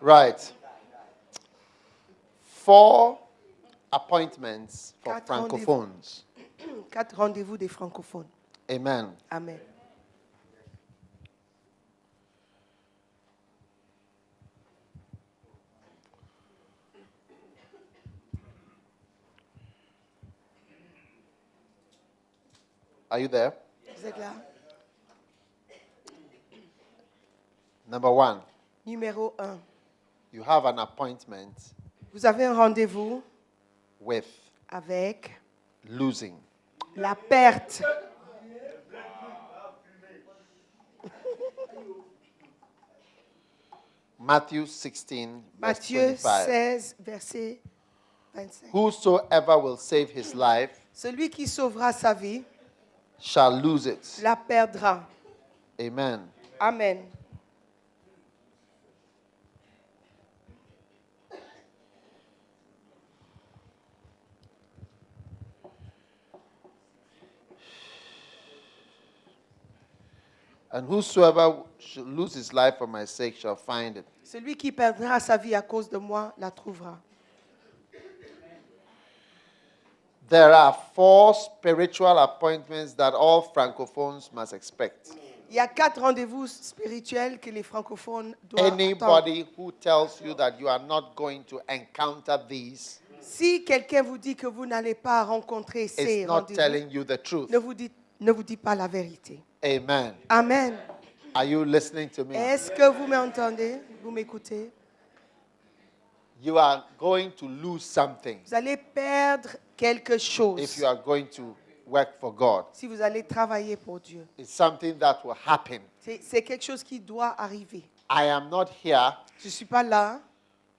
Right. 4 appointments for 4 francophones. 4 rendez-vous des francophones. Amen. Amen. Are you there? Vous êtes là? Number 1, Numéro 1. you have an appointment Vous avez un rendez-vous with avec losing. la perte. Matthew 16, verse Matthieu 25. 16, verset 25. Whosoever will save his life Celui qui sauvera sa vie shall lose it. la perdra. Amen. Amen. And whosoever shall lose his life for my sake shall find it. Celui qui perdra sa vie à cause de moi la trouvera. There are 4 spiritual appointments that all francophones must expect. Il y a 4 rendez-vous spirituels que les francophones doivent attendre. Anybody who tells you that you are not going to encounter these Si quelqu'un vous dit que vous n'allez pas rencontrer ces is not rendez-vous, telling you the truth. ne vous dit pas la vérité. Amen. Amen. Are you listening to me? Est-ce que vous m'entendez? Vous m'écoutez? You are going to lose something Vous allez perdre quelque if chose you are going to work for God. si vous allez travailler pour Dieu. It's something that will happen. C'est quelque chose qui doit arriver. I am not here Je ne suis pas là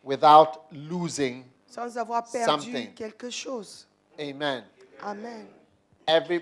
without losing. sans avoir perdu Something. quelque chose. Amen. Amen.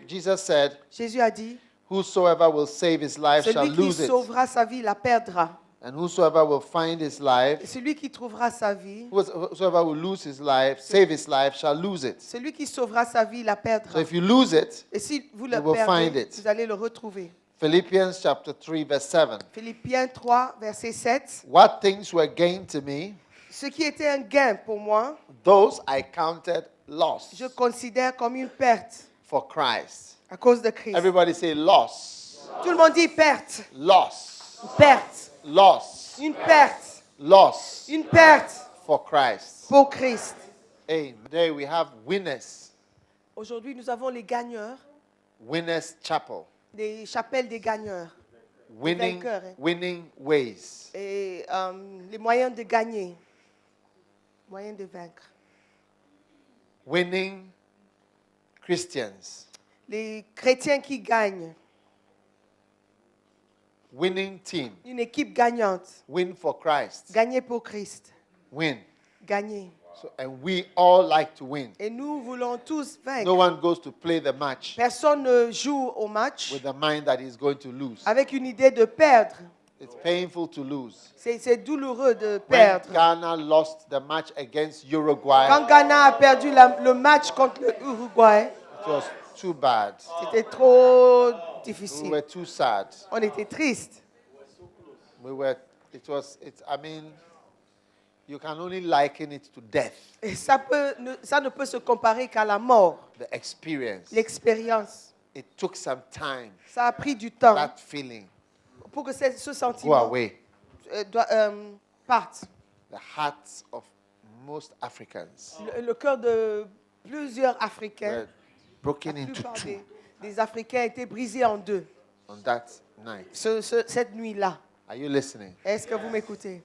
Jesus said, Jésus a dit, whosoever will save his life shall celui qui lose it. sauvera sa vie la perdra. And whosoever will find his Et life, celui qui trouvera sa vie, whosoever will lose his life, save his life, shall lose it. celui qui sauvera sa vie la So perdra. if you lose it, Et si vous le you will find perdez, it. vous allez le retrouver. Philippians chapter 3, verse 7. Philippiens 3, verset 7. What things were gained to me, Ce qui était un gain pour moi, those I counted loss je considère comme une perte for Christ. à cause de Christ. Everybody say loss, Tout le monde dit perte, loss, perte, loss, une perte, loss une perte for Christ. pour Christ. Amen. Today we have winners, Aujourd'hui, nous avons les gagneurs, winners chapel, les chapelles des gagneurs winning, vainqueurs, hein. winning ways. et les moyens de gagner, moyens de vaincre. Winning Christians, Les chrétiens qui gagnent, winning team, une équipe gagnante, win for Christ, gagner pour Christ, win. gagner. So, and we all like to win. Et nous voulons tous vaincre. No one goes to play the match Personne ne joue au match with the mind that he's going to lose. avec une idée de perdre. It's painful to lose. C'est douloureux de When perdre. Ghana lost the match against Uruguay, Quand Ghana a perdu le match contre le Uruguay, it was too bad. c'était trop We difficile. were too sad. On était triste. I mean, you can only liken it to death, Et ça ne peut se comparer qu'à la mort, the experience. l'expérience. It took some time, Ça a pris du temps that feeling, pour que ce go sentiment away. parte. The hearts of most Africans Le cœur de plusieurs Africains, were broken la into plupart two des Africains étaient brisés en deux on that night. cette nuit-là. Are you listening? Est-ce que vous m'écoutez?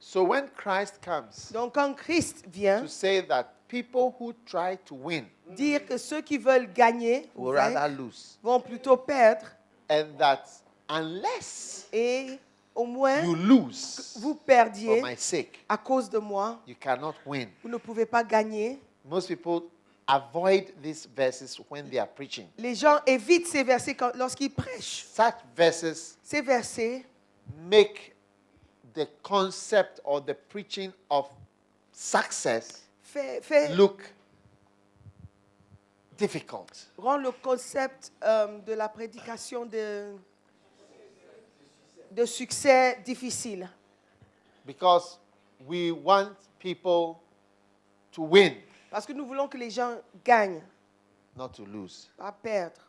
So when Christ comes Donc quand Christ vient to say that people who try to win dire que ceux qui veulent gagner ou will rather vaincre lose, vont plutôt perdre, and that unless et au moins you lose vous for perdiez my sake, à cause de moi, you cannot win. vous ne pouvez pas gagner. Most people avoid these verses when they are preaching. Les gens évitent ces versets lorsqu'ils prêchent. Such verses Ces versets make the concept or the preaching of success fait look difficult. rend le concept de la prédication de succès difficile. Because we want people to win, Parce que nous voulons que les gens gagnent, not to lose. pas perdre.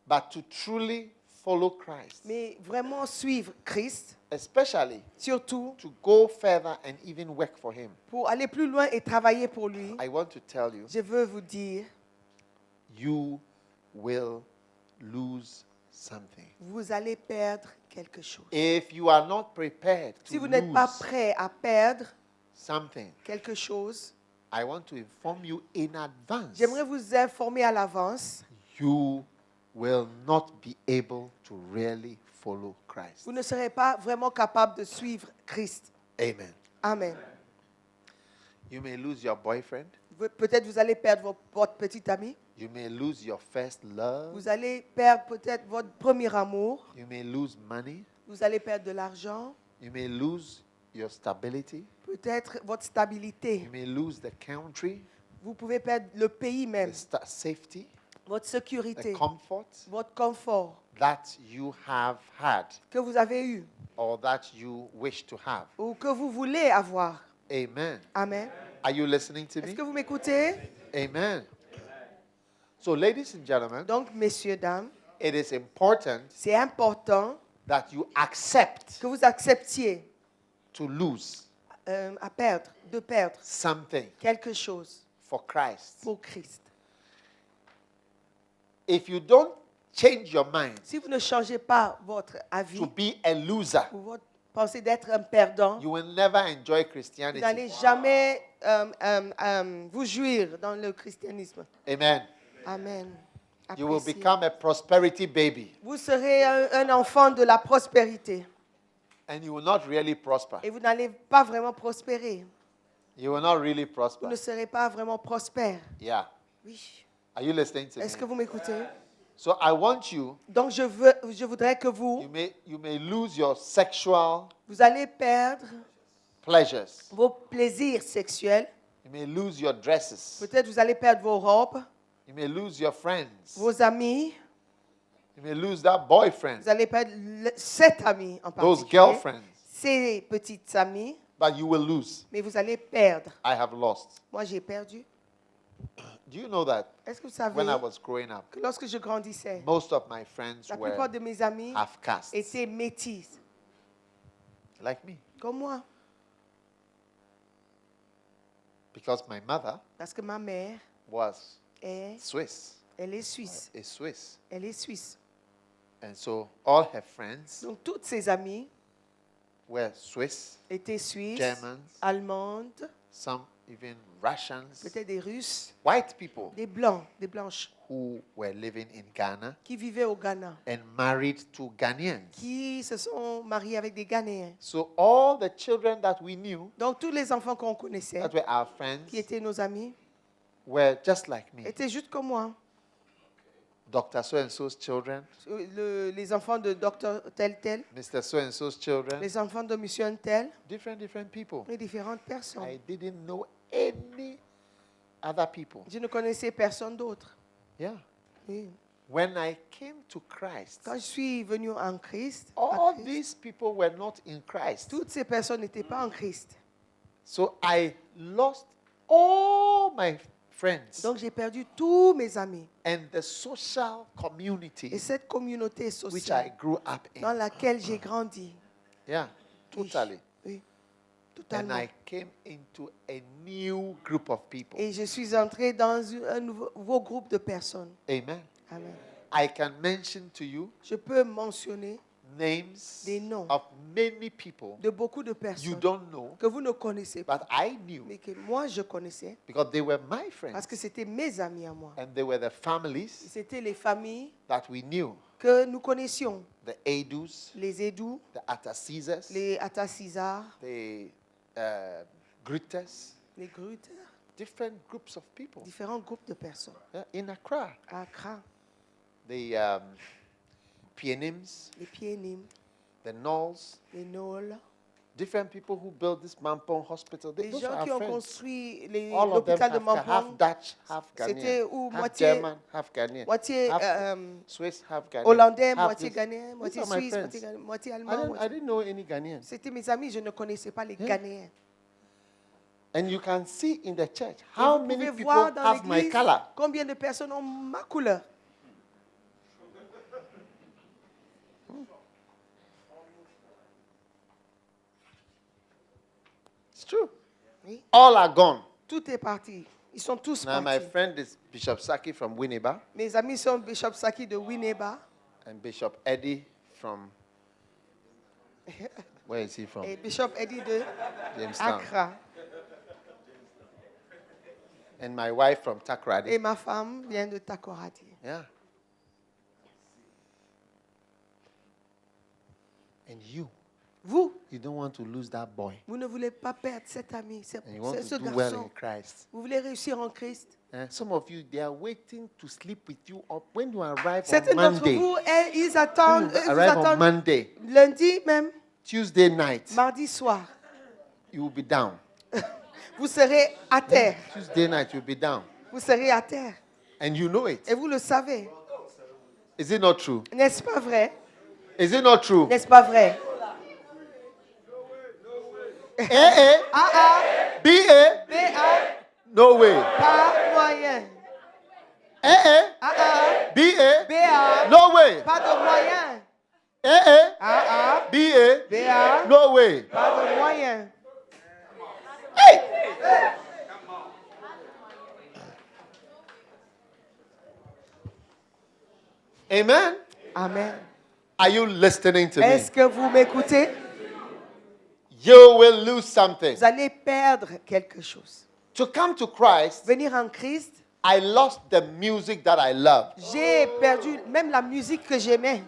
But to truly follow Christ, Mais vraiment suivre Christ, especially surtout to go further and even work for Him. pour aller plus loin et travailler pour lui. I want to tell you, Je veux vous dire, you will lose something. vous allez perdre quelque chose. If you are not prepared Si to vous n'êtes pas lose prêt à perdre something, quelque chose, I want to inform you in advance. j'aimerais vous informer à l'avance, You will not be able to really follow Christ. vous ne serez pas vraiment capable de suivre Christ. Amen. Amen. You may lose your boyfriend. Peut-être vous allez perdre votre petit ami. You may lose your first love. Vous allez perdre peut-être votre premier amour. You may lose money. Vous allez perdre de l'argent. You may lose your stability. Peut-être votre stabilité. You may lose the country, Vous pouvez perdre le pays même. the safety, Votre the sécurité. comfort Votre confort that you have had que vous avez eu or that you wish to have. ou que vous voulez avoir. Amen. Amen. Are you listening to Est-ce me? que vous m'écoutez? Amen. So, ladies and gentlemen, Donc, messieurs, dames, it is important c'est important that you accept que vous acceptiez to lose de perdre something quelque chose for Christ. pour Christ. If you don't change your mind Si vous ne changez pas votre avis to be a loser, ou votre pensée d'être un perdant, you will never enjoy vous Christianity. n'allez jamais vous jouir dans le christianisme. Amen. Amen. You will Appréciez. become a prosperity baby Vous serez un enfant de la prospérité and you will not really prosper. et vous n'allez pas vraiment prospérer. You will not really Vous prosper. ne serez pas vraiment prospère. Yeah. Oui. Are you listening to Est-ce que me? vous m'écoutez? So I want you, Donc je voudrais que you may lose your sexual vous allez perdre pleasures. vos plaisirs sexuels. You may lose your dresses. Peut-être vous allez perdre vos robes, You may lose your friends. vos amis. You may lose that boyfriend, Vous allez perdre cet ami en those particulier. girlfriends, Ces petites amies. but you will lose. Mais vous allez perdre. I have lost. Moi, j'ai perdu. Do you know that Est-ce que vous savez when I was growing up, que lorsque je grandissais, most of my friends la were plupart de mes amis half castes, étaient métis, like me, comme moi. because my mother Parce que ma mère was est, Swiss, elle est suisse. is Swiss, Elle est suisse. and so all her friends Donc, toutes ses amies were Swiss, étaient suisses, Germans, allemandes, some even Russians, peut-être des Russes, white people des Blancs, des Blanches, who were living in Ghana qui vivaient au Ghana, and married to Ghanaians. qui se sont mariés avec des Ghanéens. So all the children that we knew, Donc, tous les enfants qu'on connaissait, that were our friends, qui étaient nos amis, were just like me. étaient juste comme moi. Dr. So-and-so's children, Les enfants de docteur tel tel, Mr. So-and-so's children, les enfants de monsieur un tel, different people. et différentes personnes. I didn't know any other people. Je ne connaissais personne d'autre. Yeah. Oui. When I came to Christ, Quand je suis venu en Christ, all à Christ, these people were not in Christ. toutes ces personnes n'étaient pas en Christ. So I lost all my friends Donc j'ai perdu tous mes amis and the social et community cette communauté which I sociale grew up dans in. laquelle j'ai grandi. Yeah, Oui, totally. oui, And totalement. I came into a new group of people. Et je suis entré dans un nouveau groupe de personnes. Amen. Amen. I can mention to you Je peux mentionner names des noms of many people de beaucoup de you personnes don't know, que vous ne connaissez pas, but I knew mais que moi je connaissais because they were my parce friends que c'était mes amis à moi. and they were the families C'était les familles that we knew. que nous connaissions. The Adus, Les Édou, the Atasizas, les Atasizar, the Grutas, les Grutes, different groups of people différents groupes de personnes. in Accra. À Accra, The Pienims, les Piénimes, the Knolls, les Nols, Different people who built this Mampong hospital, Les those gens are qui our ont friends. construit All of them l'hôpital de half Mampong, Dutch, half c'était Ghanaian, où half moitié- German, half Ghanaian, moitié half Swiss, half Ghanaian, hollandais, half moitié this. ghanéen, These moitié are my suisse, friends. moitié I allemand. didn't, I didn't know any Ghanaians. C'était mes amis, je ne connaissais pas les Yeah. Ghanéens. And you can see in the church Et how vous many pouvez people voir dans have my l'église color. combien de personnes ont ma couleur. It's true. Oui. All are gone. Tout est parti. Ils sont tous Now, my partis. friend is Bishop Saki from Winneba Mes amis sont Bishop Saki de Winneba and Bishop Eddie from, where is he from? et Bishop Eddie de Jamestown. Accra. And my wife from Et Takoradi. ma femme vient de Takoradi. Yeah. And Vous, you don't want to lose that boy. vous ne voulez pas perdre cet ami, ce And you want ce to do well in garçon. Christ. Vous voulez réussir en Christ. Some of you, they are waiting to sleep with you up when you arrive Certains on d'entre Monday. vous, ils When attendent, you ils vous arrive on attendent Monday, lundi même, Tuesday night, mardi soir. you will be down. Vous serez à terre. Tuesday night, you'll be down. Vous serez à terre. And you know it. Et vous le savez. Is it not true? N'est-ce pas vrai? Is it not true? N'est-ce pas vrai? A, A, B, A, B, A, no way. pas moyen. A, A, B, A, B, A, no way. pas de moyen. A, A, B, A, B, A, no way. pas de moyen. Amen. Amen. Are you listening to me? Est-ce que vous m'écoutez? You will lose something. Vous allez perdre quelque chose. To come to Christ, Venir en Christ, I lost the music that I loved. j'ai perdu même la musique que j'aimais.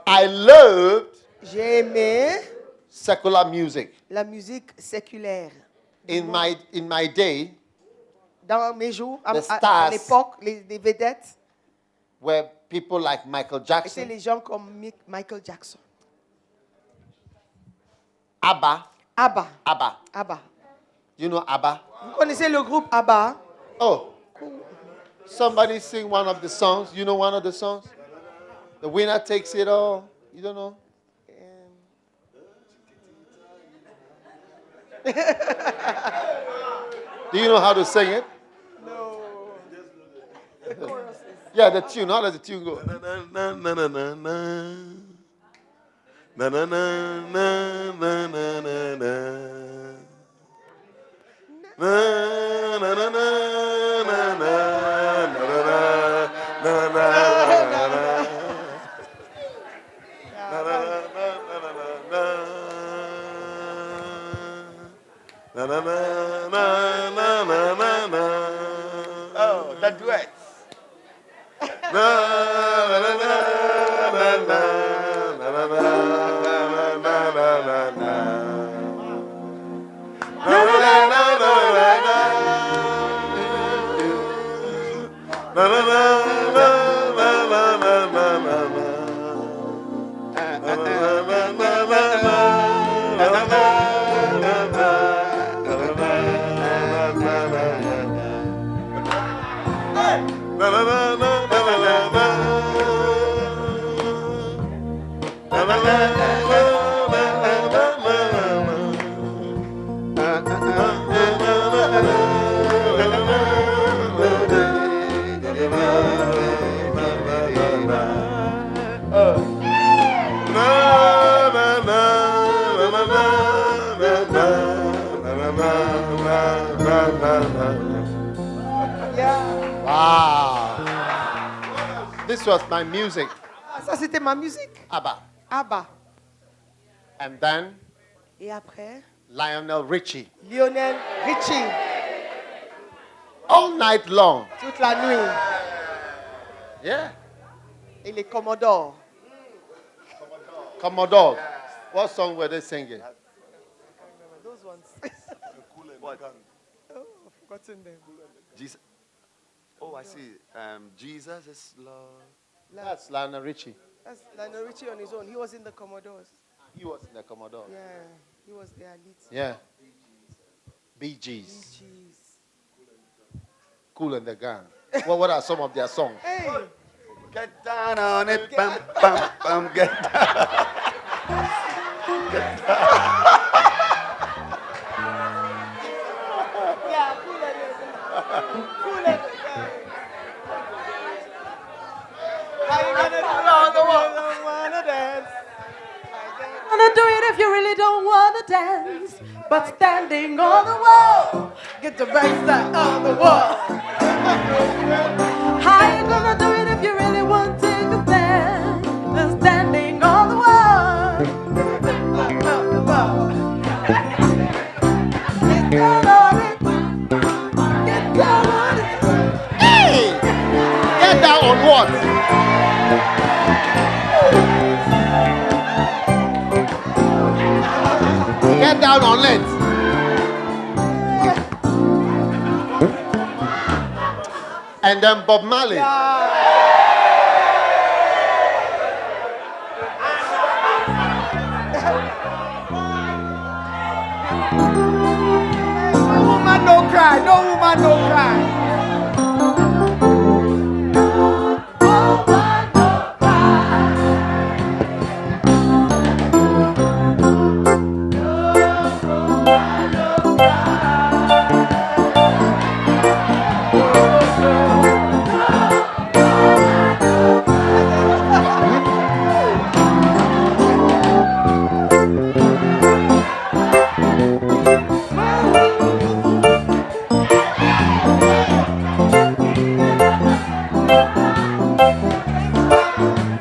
I loved J'ai aimé secular music. la musique séculaire. In my day, Dans mes jours, The à stars. l'époque, les vedettes were people like Michael étaient Jackson, les gens comme Michael Jackson. ABBA, ABBA. ABBA. ABBA. You know ABBA? Vous connaissez le groupe ABBA? Oh, somebody sing one of the songs. You know one of the songs? The winner takes it all. You don't know? Do you know how to sing it? No. Yeah, the tune. How does the tune go? Oh, the duet. Yeah. Wow. This was my music, Ah, ça, c'était ma musique. ABBA. ABBA. And then Et après, Lionel Richie. Lionel Richie. All night long. Toute la nuit. Yeah. Et les Commodores. Commodore. What song were they singing? Those ones. What? Oh, I've forgotten them. Jesus. Oh, I see. Jesus is Lord. That's Lionel Richie. That's Lionel Richie on his own. He was in the Commodores. He was in the Commodore. Yeah, he was their lead. Yeah. Bee Gees. Jeez. Cool and the Gang. Well, what are some of their songs? Hey, Get down on it, bam, bam, bam, get down. yeah, cool and the cool and the How you gonna do around the world? Don't wanna dance. Wanna do it if you really don't wanna dance, but standing on the wall, get the right side on the wall. How you gonna do it if you really want to take a stand, but standing on the wall, get down on it, get down on it. Hey! Get down on what? Get down on it. And then Bob Marley. No woman, no cry. No woman, no cry.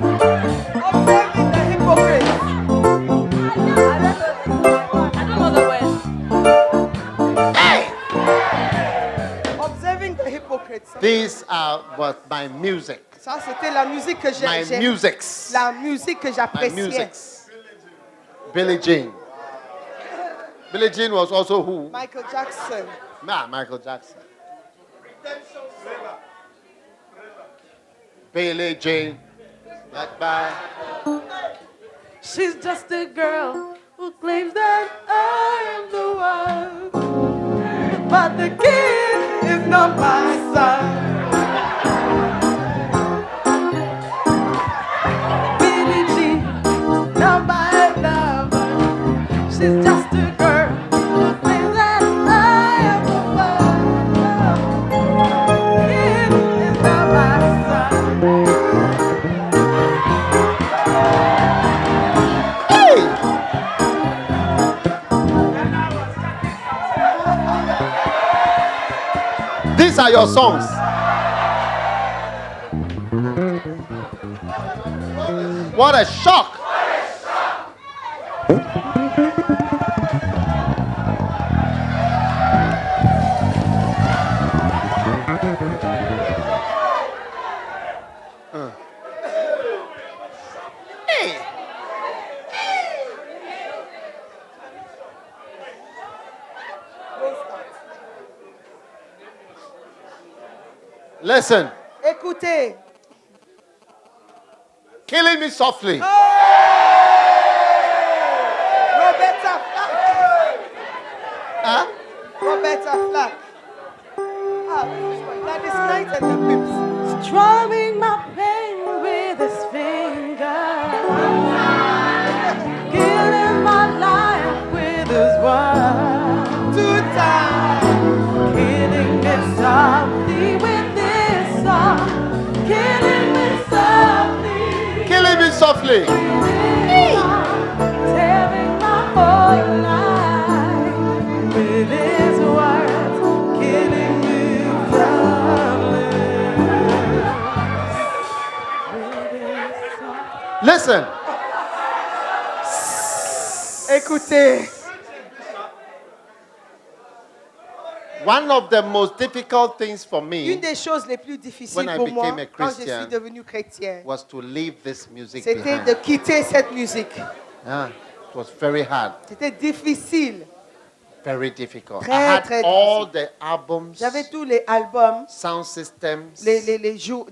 Observing the hypocrites. I don't know the word. Observing the hypocrites. These was my music. Ça, c'était la musique que My j'ai. musics. La musique que My j'appréciais. musics. Billie Jean. Billie Jean was also who? Michael Jackson. Michael Jackson. Billie Jean. Goodbye. She's just a girl who claims that I am the one, but the kid is not my son. Billie Jean is not my lover. She's just a girl who claims that I am the one. Kid is not my son. These are your songs. What a shock. Hey. Listen, Écoutez. Killing Me Softly. Roberta Flack. Huh? Roberta Flack. That is Night and the Pips. Strumming my pain with his fingers, killing my life with his words, 2 times. killing me softly with this song, killing me softly, Killing Me Softly. telling my whole life with his words, killing me softly. Listen, Écoutez. one of the most difficult things for Une me des choses les plus difficiles When I pour moi became a quand je Christian, suis devenu chrétien, was to leave this music c'était de behind. quitter cette musique. Yeah, it was very hard. C'était difficile. Very difficult. Très, I had très all the albums, J'avais tous les albums, sound systems, les so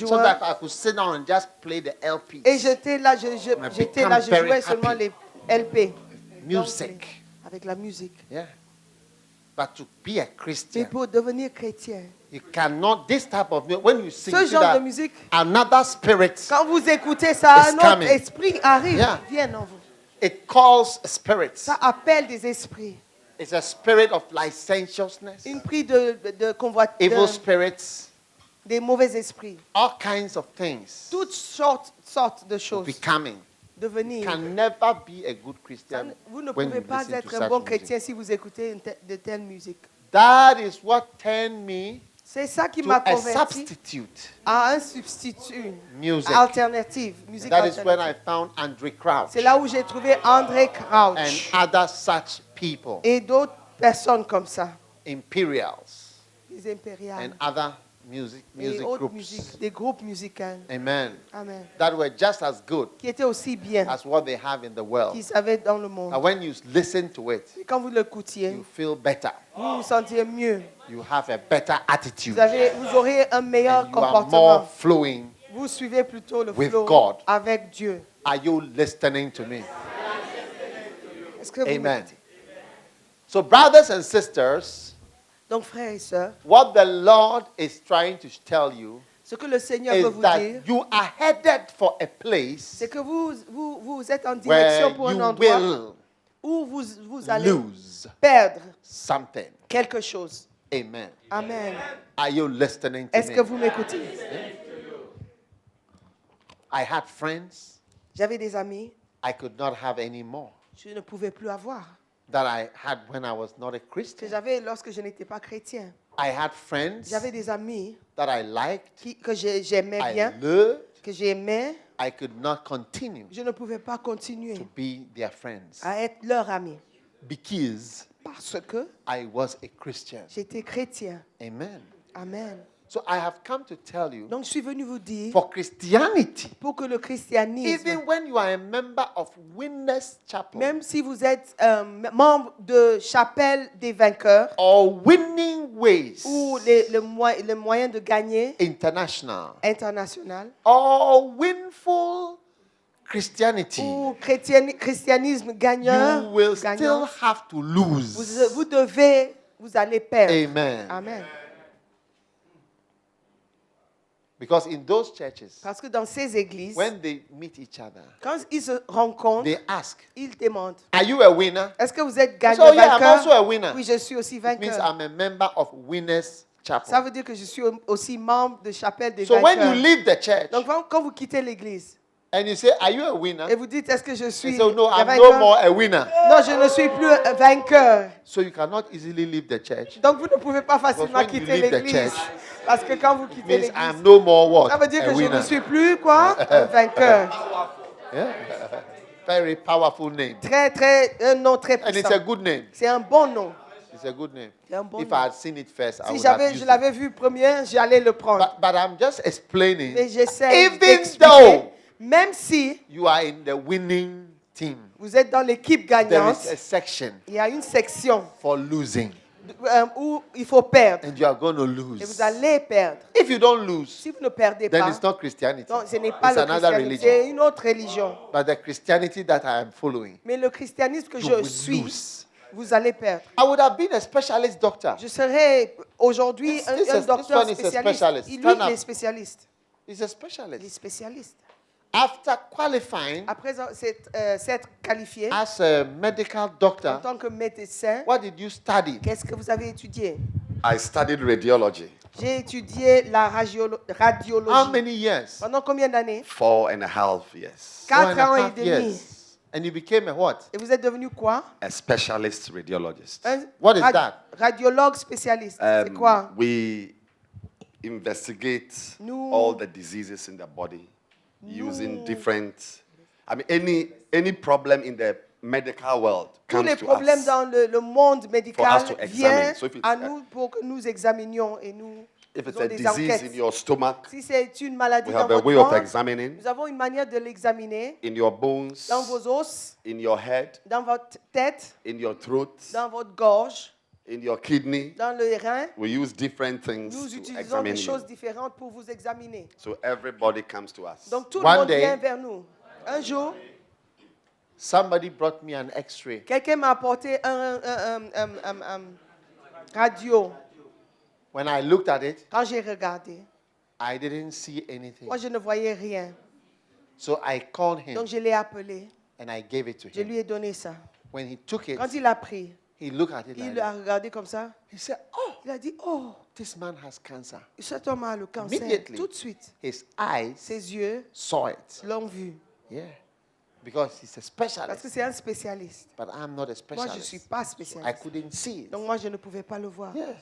joueurs. that I could sit down and just play the LPs. Et j'étais là, je very jouais seulement happy. les LP. Music. Avec la musique. Yeah. But to be a Mais Christian, pour devenir chrétien, you cannot, this type of music, when you sing, ce you see genre de that musique, another spirit, quand vous écoutez ça, It's un autre coming. esprit arrive, Yeah. vient en vous. it calls spirits. Ça appelle des esprits. It's a spirit of licentiousness, Une prise de convoitise, evil spirits, des mauvais esprits. all kinds of things. Toutes sortes de choses. Becoming. Devenir. Can never be a good Christian Vous ne when pouvez you pas listen to être un such bon music. chrétien si vous écoutez de telle musique. That is what turned me C'est ça qui to m'a a converti substitute à un substitut, music. alternative, musique That is when I alternative. found Andre Crouch C'est là où j'ai trouvé André and Crouch other such people, et d'autres personnes comme ça, Imperials, les impériales and other music et autres groups. musiques, des groupes musicaux. Amen. Amen. That were just as good Qui étaient aussi bien as what they have in the world. qu'ils avaient dans le monde. And when you listen to it, Et quand vous l'écoutiez, you feel better. vous vous sentiez mieux. You have a better attitude. Vous aurez un meilleur And you are comportement. more flowing. Vous suivez plutôt le with flow God. avec Dieu. Are you listening to me? Est-ce que vous Amen. m'écoutez? So, brothers and sisters, Donc, frères et sœurs, what the Lord is trying to tell you ce que le Seigneur veut is vous that dire, you are headed for a place c'est que vous êtes en where direction pour un you endroit will où vous allez lose perdre something. quelque chose. Amen. Amen. Are you listening to Est-ce que me? vous m'écoutez? I had friends J'avais des amis, I could not have any more je ne pouvais plus avoir, that I had when I was not a que Christian. j'avais lorsque je n'étais pas chrétien. I had friends J'avais des amis that I liked, que j'aimais I bien, loved. que j'aimais. I could not continue Je ne pouvais pas continuer to be their friends à être leur ami because parce que I was a Christian. j'étais chrétien. Amen. Amen. So I have come to tell you, Donc, je suis venu vous dire, for Christianity, pour que le christianisme, even when you are a member of Winners Chapel même si vous êtes membre de Chapelle des vainqueurs or Winning Ways ou le moyen de gagner International international or Winful Christianity, ou christianisme gagnant, you will still have to lose. vous allez perdre. Amen. Amen. Because in those churches, Parce que dans ces églises, when they meet each other, quand ils se rencontrent, they ask, ils demandent, are you a winner? est-ce que vous êtes gagnant, So, yeah, I'm vainqueur? also a winner. Oui, je suis aussi It means vainqueur. I'm a member of Winners Chapel. Ça veut dire que je suis aussi membre de Chapelle des So when vainqueurs. you leave the church Donc quand vous quittez l'église and you say, are you a winner? et vous dites, est-ce que je suis You say, no, un I'm vainqueur? no more a winner. Non, je ne suis plus un vainqueur. So you cannot easily leave the church. Donc vous ne pouvez pas facilement when you quitter leave the l'église. church, Parce que quand vous quittez Means l'église, I'm no more what? ça veut dire A que je winner. ne suis plus quoi? Un vainqueur. Yeah? Very powerful name. Un nom très And it's puissant. a good name. C'est un bon nom. It's a good name. C'est un bon If nom. I had seen it first, I Si would have je used it. l'avais vu premier, j'allais le prendre. But I'm just explaining, Mais j'essaie even d'expliquer, though même si you are in the winning team, vous êtes dans l'équipe there gagnante, is a section il y a une section for losing. où il faut perdre. And you are going to Et lose. vous allez perdre. If you don't lose, Si vous ne perdez then pas, it's not Christianity. donc ce n'est pas It's le another christianisme, religion. c'est une autre religion. But the Christianity that I am following, Mais le christianisme que you je will suis, lose. vous allez perdre. I would have been a specialist doctor. Je serai aujourd'hui This un is- docteur this one is a spécialiste. specialist. Lui, Stand il est up. spécialiste. He's a Il est specialist. spécialiste. After qualifying Après s'être qualifié as a medical en doctor, tant que médecin, what did you study? qu'est-ce que vous avez étudié? I studied radiology, J'ai étudié la How radiologie. many years? Pendant combien d'années? 4.5 years. 4 ans et 1.5 demi. years. And you became a what? Et vous êtes devenu quoi? A specialist radiologist. Un What is that? radiologue spécialiste. C'est quoi? We investigate Nous- all the diseases in the body using different. I mean, any problem in the medical world Tous comes les to problèmes us. dans le monde médical us to examine. viennent So if it's à a- nous pour que nous examinions et nous If it's Ils ont a des disease enquêtes. in your stomach, Si c'est une maladie we dans have a votre way of ventre, examining. nous avons une manière de l'examiner In your bones, dans vos os, in your head, dans votre tête, in your throat, dans votre gorge, in your kidney. dans le rein. We use different things Nous to utilisons examine des choses you. différentes pour vous examiner. So everybody comes to us. Donc tout le One monde day- vient vers nous. Un jour, Somebody brought me an X-ray. quelqu'un m'a apporté un radio. When I looked at it, Quand j'ai regardé, I didn't see anything. moi je ne voyais rien. So I called him Donc je l'ai appelé. and I gave it to Je him. lui ai donné ça. When he took it, Quand il a pris, he looked at it like il that. a regardé comme ça. He said, "Oh, Il a dit, oh, this man has cancer." cet homme a le cancer. Immediately. Tout de suite, His eyes ses yeux saw it. l'ont vu. Yeah. Because he's a Parce que specialist. c'est un spécialiste. But I'm not a Moi, je ne specialist. suis pas I spécialiste. couldn't see it. Donc moi, je ne pouvais pas le voir. Yeah.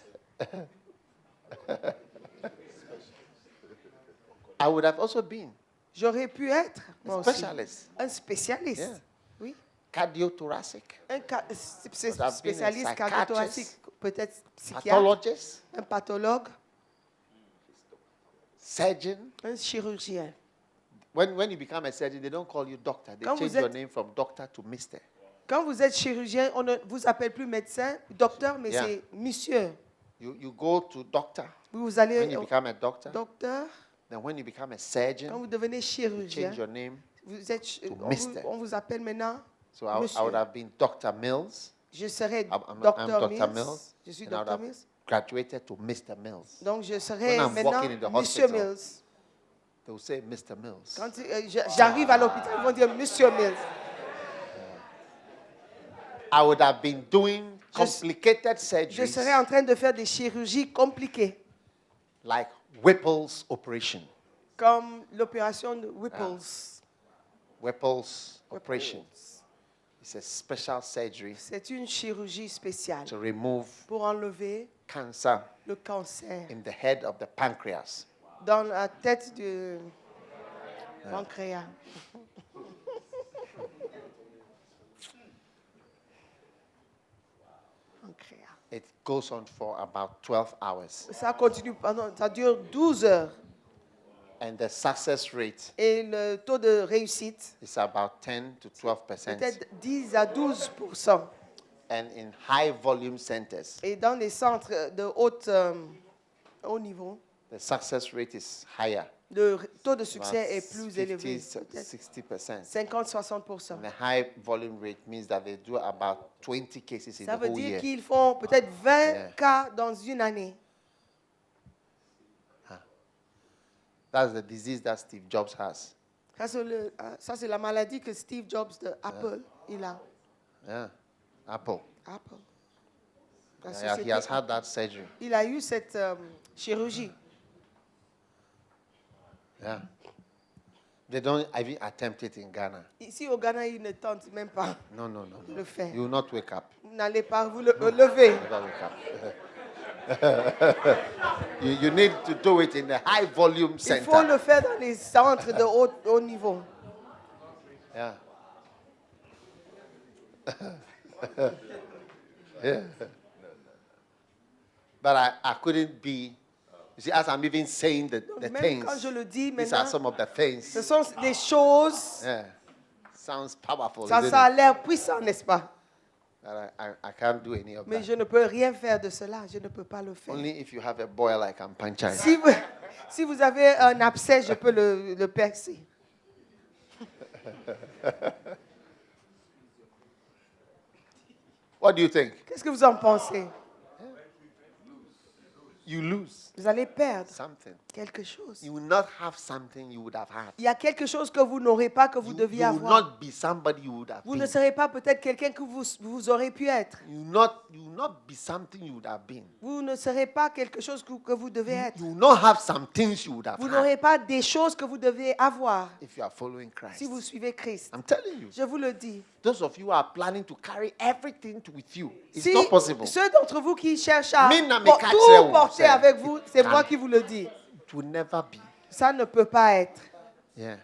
I would have also been J'aurais pu être, moi a aussi, specialist. un spécialiste. Yeah. Oui. Cardiothoracic, Un Would have been a spécialiste cardiothoracique, psychiatrist, peut-être psychiatre, pathologist, un pathologue, surgeon. un chirurgien. When you become a surgeon, they don't call you doctor. They Quand change vous your êtes- name from doctor to mister. Quand vous êtes chirurgien, on ne vous appelle plus médecin, docteur, mais Yeah. c'est monsieur. You go to doctor. Vous allez When you au become a doctor, docteur. then when you become a Quand surgeon, vous devenez chirurgien, change your name. vous êtes, to on, Mister. on vous appelle maintenant So I would monsieur. have been Dr. Mills. Je serai I'm docteur Dr. Mills. Mills. Je suis And I would docteur have Mills. graduated to Mr. Mills. Donc je serai When I'm maintenant walking in the monsieur hospital, Mills. They will say Mr. Mills. Quand j'arrive à l'hôpital, ils vont dire monsieur Mills. I would have been doing complicated Je surgeries serai en train de faire des chirurgies compliquées, like Whipple's operation. comme l'opération de Whipple's. Whipple's operation. It's a special surgery C'est une chirurgie spéciale to remove pour enlever cancer le cancer in the head of the pancreas. dans la tête du pancréas. Pancréas. It goes on for about 12 hours. Ça continue pendant, ça dure 12 heures. And the success rate Et le taux de réussite, is about 10 to 12%. peut-être 10 à 12%. And in high volume centers, Et dans les centres de haut niveau, the success rate is higher. le taux de About succès est plus élevé. 50 to Peut-être 60%. 50-60%. And the high volume rate means that they do about 20 cases in Ça the veut whole dire year. qu'ils font peut-être 20 Yeah. cas dans une année. That's the disease that Steve Jobs has. Ça, c'est la maladie que Steve Jobs de Apple, il a. Yeah, Apple. Apple. La Yeah, he société has had Apple. that surgery. Il a eu cette chirurgie. Yeah. They don't even attempt it in Ghana. Ici au Ghana, il ne tente même pas No, no, no, de no. le faire. You will not wake up. Vous n'allez pas vous lever. Never wake up. you need to do it in a high volume Il faut center. le faire dans les centres de haut niveau. Yeah. Yeah. But I couldn't be. You see, as I'm even saying the Même things, quand je le dis these are maintenant, some of the things. ce sont des choses, Yeah. Sounds powerful. ça isn't a it? l'air puissant, n'est-ce pas? But I can't do any of Mais that. je ne peux rien faire de cela, je ne peux pas le faire. Only if you have a boil like I'm punching. Si vous avez un abcès, je peux le percer. What do you think? Qu'est-ce que vous en pensez? You lose Vous allez perdre something. quelque chose. You will not have something you would have had. Il y a quelque chose que vous n'aurez pas, que vous You deviez will avoir. not be somebody you would have Vous ne been. serez pas peut-être quelqu'un que vous aurez pu être. You will not be something you would have been. Vous ne serez pas quelque chose que vous devez être. You will not have some things you would have Vous had n'aurez pas des choses que vous devez avoir if you are following Christ. si vous suivez Christ. I'm telling you, Je vous le dis. those of you who are planning to carry everything with you, it's Si not possible. ceux d'entre vous qui cherchent à Mina me tout catch porter you, avec vous, c'est Can- moi qui vous le dis. It will never be. Ça ne peut pas être. Yeah,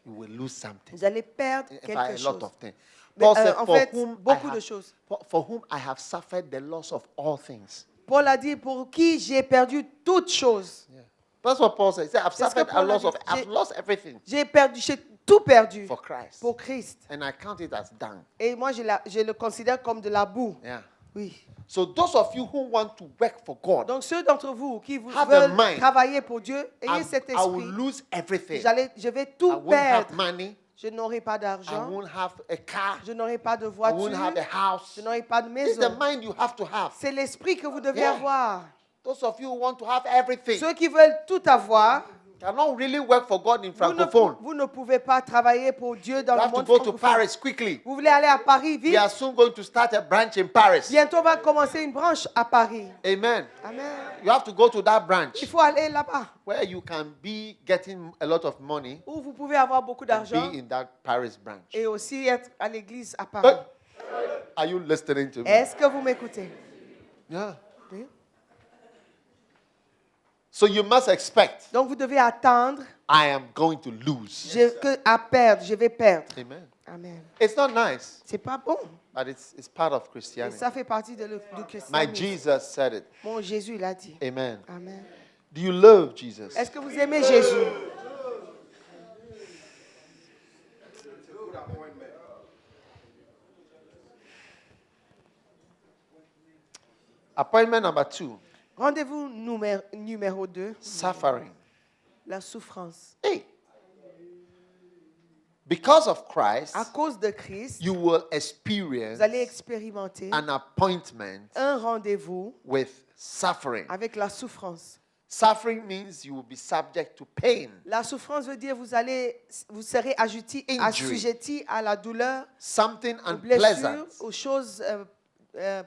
you will lose something. Vous allez perdre In fact, quelque a lot chose. of things. Mais, Paul said, en for fait, whom I beaucoup de have- choses. for whom I have suffered the loss of all things. Paul a dit, pour qui j'ai perdu toutes choses. That's what Paul said. He said, I've C'est ce que suffered a Paul a loss dit. of, I've lost everything J'ai tout perdu for Christ. pour Christ. And I count it as dung. Et moi, je le considère comme de la boue. Yeah. Oui. So those of you who want to work for God, Donc, ceux d'entre vous qui Have a veulent mind. travailler pour Dieu, ayez cet I will esprit. lose everything. Je vais I tout won't have perdre. money. Je n'aurai pas I d'argent. won't have a car. Je n'aurai pas de I voiture. won't have a house. Je n'aurai pas de This is the maison. mind you have to have. C'est l'esprit que vous devez Yeah. avoir. Those of you who want to have everything Ceux qui veulent tout avoir, cannot really work for God in vous francophone. ne pouvez pas travailler pour Dieu dans You le have to monde go to francophone. Paris quickly. Vous voulez aller à Paris We vite? are soon going to start a branch in Paris. Bientôt, on va commencer une branche à Paris. Amen. Amen. You have to go to that branch Il faut aller là-bas where you can be getting a lot of money où vous pouvez avoir beaucoup and d'argent be in that Paris branch. et aussi être à l'église à Paris. Are you listening to me? Est-ce que vous m'écoutez? Yeah. Oui. So you must expect Donc, vous devez attendre I am going to lose. je vais perdre. Amen. Amen. It's not nice, C'est pas bon. but it's part of Et Christianity. ça fait partie du My christianisme. Jesus said it. Mon Jésus, il a dit. Amen. Amen. Do you love Jesus? Est-ce que vous aimez Jésus? Appointment number 2, Rendez-vous numéro 2, suffering. la souffrance. Hey. Because of Christ, À cause de Christ, you will vous experience allez expérimenter an appointment un rendez-vous with suffering. avec la souffrance. Suffering means you will be subject to pain, La souffrance veut dire vous serez assujetti à la douleur, something aux blessures, unpleasant, aux choses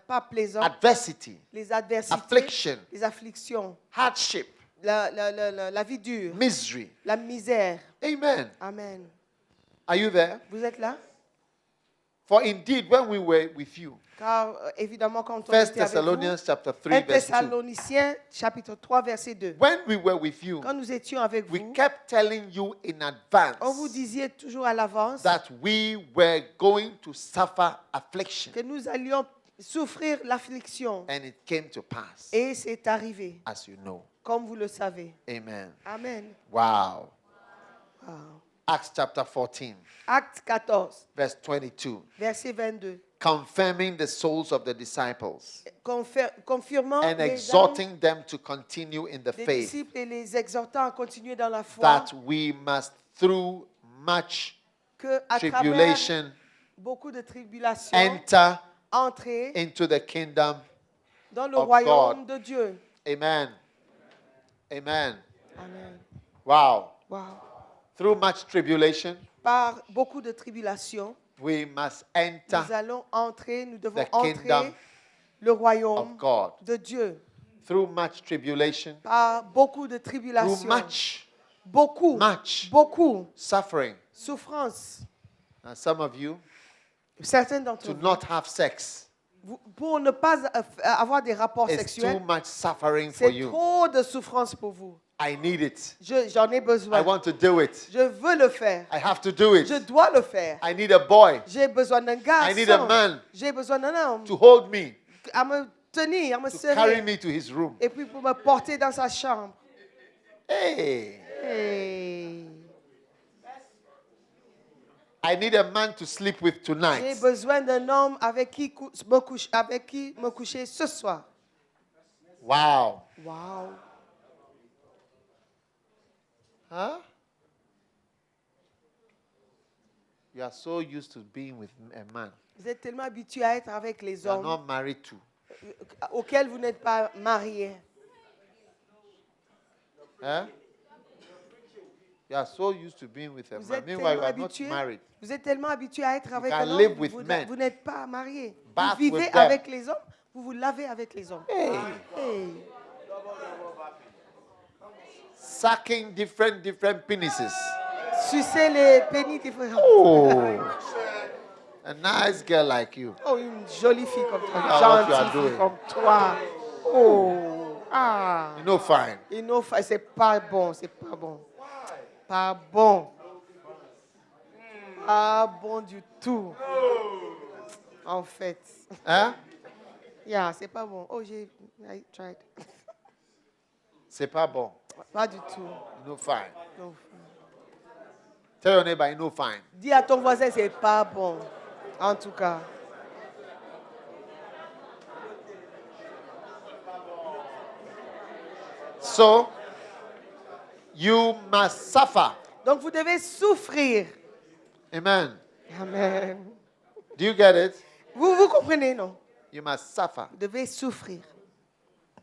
pas plaisantes, adversity, les adversités, affliction, les afflictions, hardship, la vie dure, misery. la misère. Amen. Amen. Are you there? Vous êtes là? For indeed, when we were with you, Car évidemment, quand on 1 était avec Thessalonians vous, chapter 3, 1 verse 2. Thessaloniciens, chapitre 3, verset 2. When we were with you, Quand nous étions avec we vous, kept telling you in on vous advance disait toujours à l'avance that we were going to suffer affliction. que nous allions souffrir l'affliction. And it came to pass, Et c'est arrivé, as you know. comme vous le savez. Amen. Amen. Wow. Wow. Acts chapter 14, Acte 14, verse 22. verset 22. Confirming the souls of the disciples Confirmant and les âmes exhorting them to continue in the des faith, disciples et les exhortant à continuer dans la foi, that we must, through much que à travers tribulation, beaucoup de tribulations, enter entrer into the kingdom. dans le of royaume God. de Dieu. Amen. Amen. Amen. Wow. Wow. Through much tribulation, Par beaucoup de tribulations, we must enter nous allons entrer, nous devons the kingdom entrer le royaume of God. de Dieu. Through much tribulation, Par beaucoup de through tribulations, much beaucoup suffering. souffrance. And some of you, Certains d'entre to vous, not have sex, pour ne pas avoir des rapports it's too sexuels, much suffering for c'est you. trop de souffrance pour vous. I need it. J'en ai I besoin. want to do it. Je veux le faire. I have to do it. Je dois le faire. I need a boy J'ai besoin d'un I need a garçon. man J'ai besoin d'un homme to hold me, à me tenir, à me to carry serrer. me to his room. Et puis pour me porter dans sa chambre. Hey, Hey. I need a man to sleep with J'ai tonight. besoin d'un homme avec qui me coucher ce soir. Wow. Wow. Huh? You are so used to being with a man. Vous êtes tellement habitué à être avec les You are hommes not married to. auxquels vous n'êtes pas marié. Huh? You are so used to being with a Vous man. êtes Meanwhile, you tellement are not habitué. married. Vous êtes tellement habitué à être avec can un homme. live with Vous men. vous n'êtes pas marié. Bath Vous vivez with them. avec les hommes. Vous vous lavez avec les hommes. Hey. Hey. Sucking different penises. Sucer les pénis différents. Oh. A nice girl like you. Oh, une jolie fille comme toi. Look at what you are Gentille fille doing. comme toi. Oh. Ah. You know, fine. Et non, c'est pas bon. C'est pas bon. Pas bon. Pas bon du tout. En fait. Huh? Yeah, c'est pas bon. Oh, I tried. C'est pas bon. Pas du tout. No fine. Non. Tell your neighbor, no fine. Dis à ton voisin, c'est pas bon. En tout cas. So, you must suffer. Donc vous devez souffrir. Amen. Amen. Do you get it? Vous comprenez, non? You must suffer. Vous devez souffrir.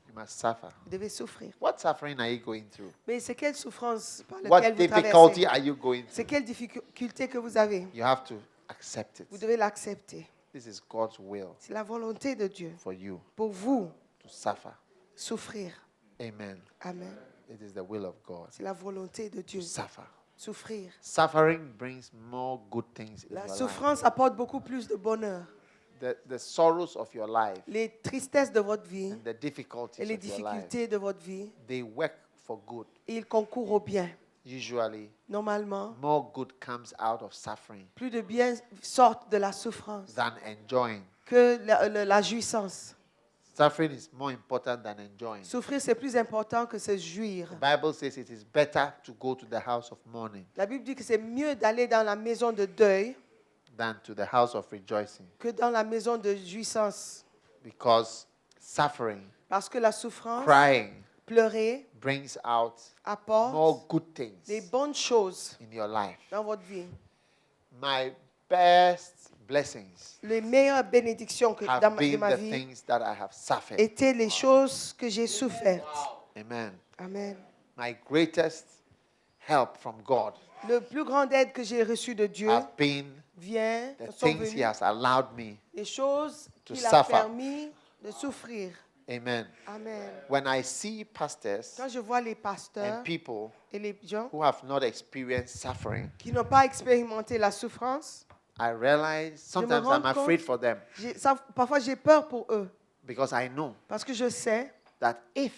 You must suffer. Vous devez souffrir. What suffering are you going through? Mais c'est quelle souffrance par What laquelle vous difficulty traversez? are you going C'est through? quelle difficulté que vous avez? You have to accept Vous it. devez l'accepter. This is God's will C'est la volonté de Dieu for you pour vous to suffer. souffrir. Amen. Amen. It is the will of God C'est la volonté de Dieu. to suffer. Souffrir. Suffering brings more good things in La your life. souffrance apporte beaucoup plus de bonheur. The sorrows of your life Les tristesses de votre vie and the difficulties et les of your life, difficultés de votre vie, they work for good. ils concourent au bien. Usually, Normalement, more good comes out of suffering plus de bien sortent de la souffrance than enjoying. que la jouissance. Suffering is more important than enjoying. Souffrir, c'est plus important que se jouir. The Bible says it is better to go to the house of mourning La Bible dit que c'est mieux d'aller dans la maison de deuil than to the house of rejoicing, que dans la maison de jouissance. because suffering, Parce que la souffrance, crying, pleurer, brings out apporte more good things des bonnes choses in your life. dans votre vie. My best blessings Les meilleures bénédictions que have de been ma the vie things that I have suffered. étaient les choses que j'ai souffertes. Amen. Amen. My greatest help from God Le plus grand aide que j'ai reçu de Dieu has been vient, the sont things He venues has allowed me. des choses to qu'il a suffer. permis de souffrir. Amen. Amen. When I see pastors Quand je vois les pasteurs and people et les gens who have not experienced suffering, qui n'ont pas expérimenté la souffrance, I realize sometimes rends I'm afraid compte- for them parfois j'ai peur pour eux. because I know Parce que je sais that if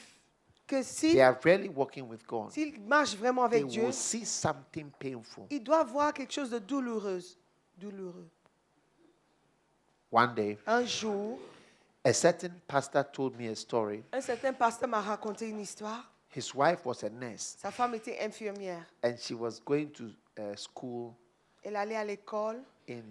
que they s'ils are really walking with God, s'ils marchent vraiment they avec Dieu, will see something painful. ils doivent voir quelque chose de douloureux. Douloureux. One day, Un jour, a certain pastor told me a story. un certain pasteur m'a raconté une histoire. His wife was a nurse Sa femme était infirmière. and she was going to school Elle allait à l'école in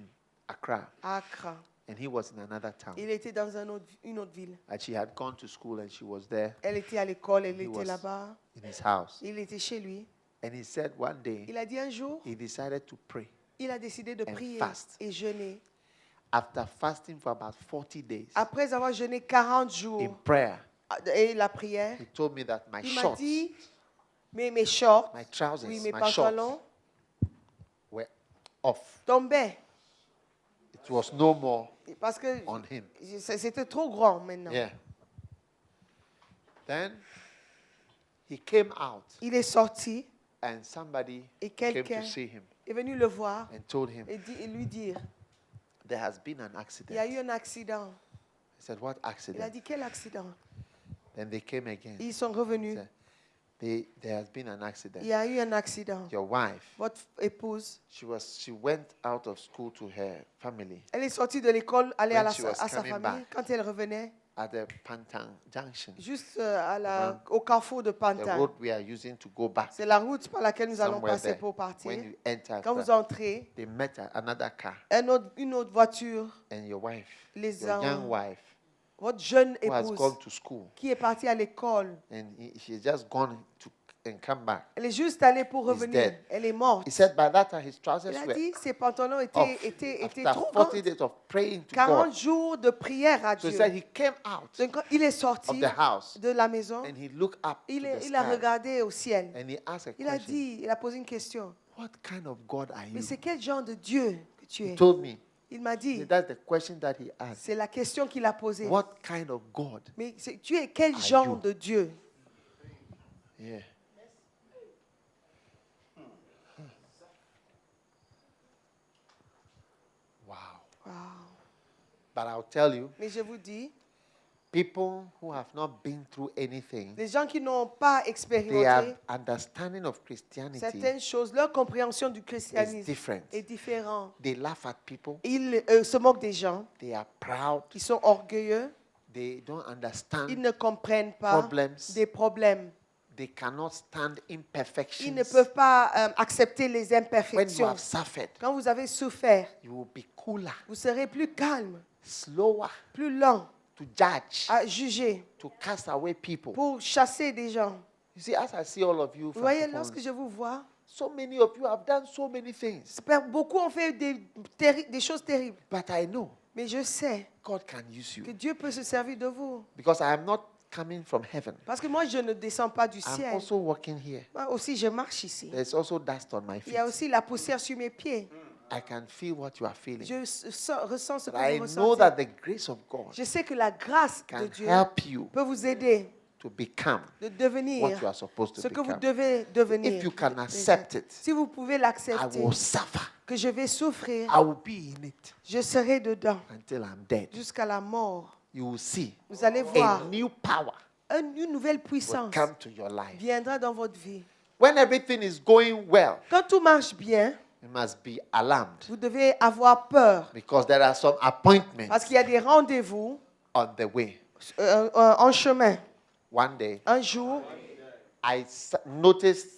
Accra à Accra. and he was in another town. Il était dans une autre ville. And she had gone to school and she was there Elle était à l'école, elle He était was- là-bas. in his house. Il était chez lui. And he said one day Il a dit un jour, he decided to pray. il a décidé de And prier fast. et jeûner. After fasting for about 40 days Après avoir jeûné 40 in jours prayer, et la prière, he told me that my il m'a shorts, dit, mes shorts, my trousers, oui, mes my shorts pantalons were off. tombaient. It was no more Parce que on him. c'était trop grand maintenant. Yeah. Then he came out Il est sorti and somebody et came quelqu'un to see him est venu le voir and told him et lui dire, there has been an il y a accident. eu un accident. He said, what Il a accident? dit, quel accident? Then they came again. Ils sont revenus. Said, there has been an accident. Il y a eu un accident. Your wife, Votre épouse, she went out of school to her family elle est sortie de l'école, allée When à she was sa coming famille. back. Quand elle revenait, at the Pantang Junction, juste au carrefour de the Pantin. road we are using to go back. C'est la route par laquelle nous allons Somewhere passer there. pour partir. When you enter, Quand vous after, entrez, they met another car, une autre voiture, and your wife, Les your young hommes, wife, votre jeune who has épouse gone to school, qui est partie à l'école, and she's just gone to and come back. elle est juste allée pour He's revenir. dead. Elle est morte. He said by that time his trousers Il a were dit ses pantalons off étaient after trop 40 grands. days of praying to 40 God. jours de prière à So he Dieu. said he came out Donc, quand il est of sorti the house de la maison, and he looked up to il the a sky regardé au ciel. and he asked a Il a question. dit, il a posé une question. What kind of God are Mais you? c'est quel genre de Dieu que tu He es? told me. Il m'a dit, That's the question that he asked. c'est la question qu'il a posée. What kind of God? Mais tu es quel Are genre you? de Dieu? Yeah. Wow. Wow. But I'll tell you, Mais je vous dis, people who have not been through anything, les gens qui n'ont pas their expérimenté understanding of Christianity certaines choses, leur compréhension du is christianisme different. est différente. They laugh at people. Ils se moquent des gens, They are proud. ils sont orgueilleux, They don't understand Ils ne comprennent pas problems. des problèmes. They cannot stand Ils ne imperfections. peuvent pas accepter les When you imperfections. have suffered, Quand vous avez souffert, you will be cooler, vous serez plus calme, slower plus lent to judge, à juger, to cast away people. pour chasser des gens. You see, as I see all of you, Vous from voyez, people, lorsque je vous vois, so many of you have done so many things. beaucoup ont fait des choses terribles. But I know Mais je sais God can use que you Dieu peut se servir de vous. because I am not coming from heaven. Parce que moi, je ne descends pas du I'm ciel. also walking here. Moi aussi, je marche ici. There's also dust on my Il feet. y a aussi la poussière sur mes pieds. I can feel what you are feeling. Je ressens ce que I vous know ressentez. that the grace of God Je sais que la grâce de can Dieu help you peut vous aider to become de what devenir you are supposed to ce que vous become. devez devenir. If you can accept it, Si vous pouvez I l'accepter, will suffer. que je vais souffrir, I will be in it je serai dedans until I'm dead. jusqu'à la mort. You will see Vous allez a voir, new power une nouvelle will puissance come to your life. viendra dans votre vie. When everything is going well, Quand tout marche bien, you must be alarmed vous devez avoir peur because there are some appointments parce qu'il y a des rendez-vous on the way. en chemin. One day, Un jour, noticed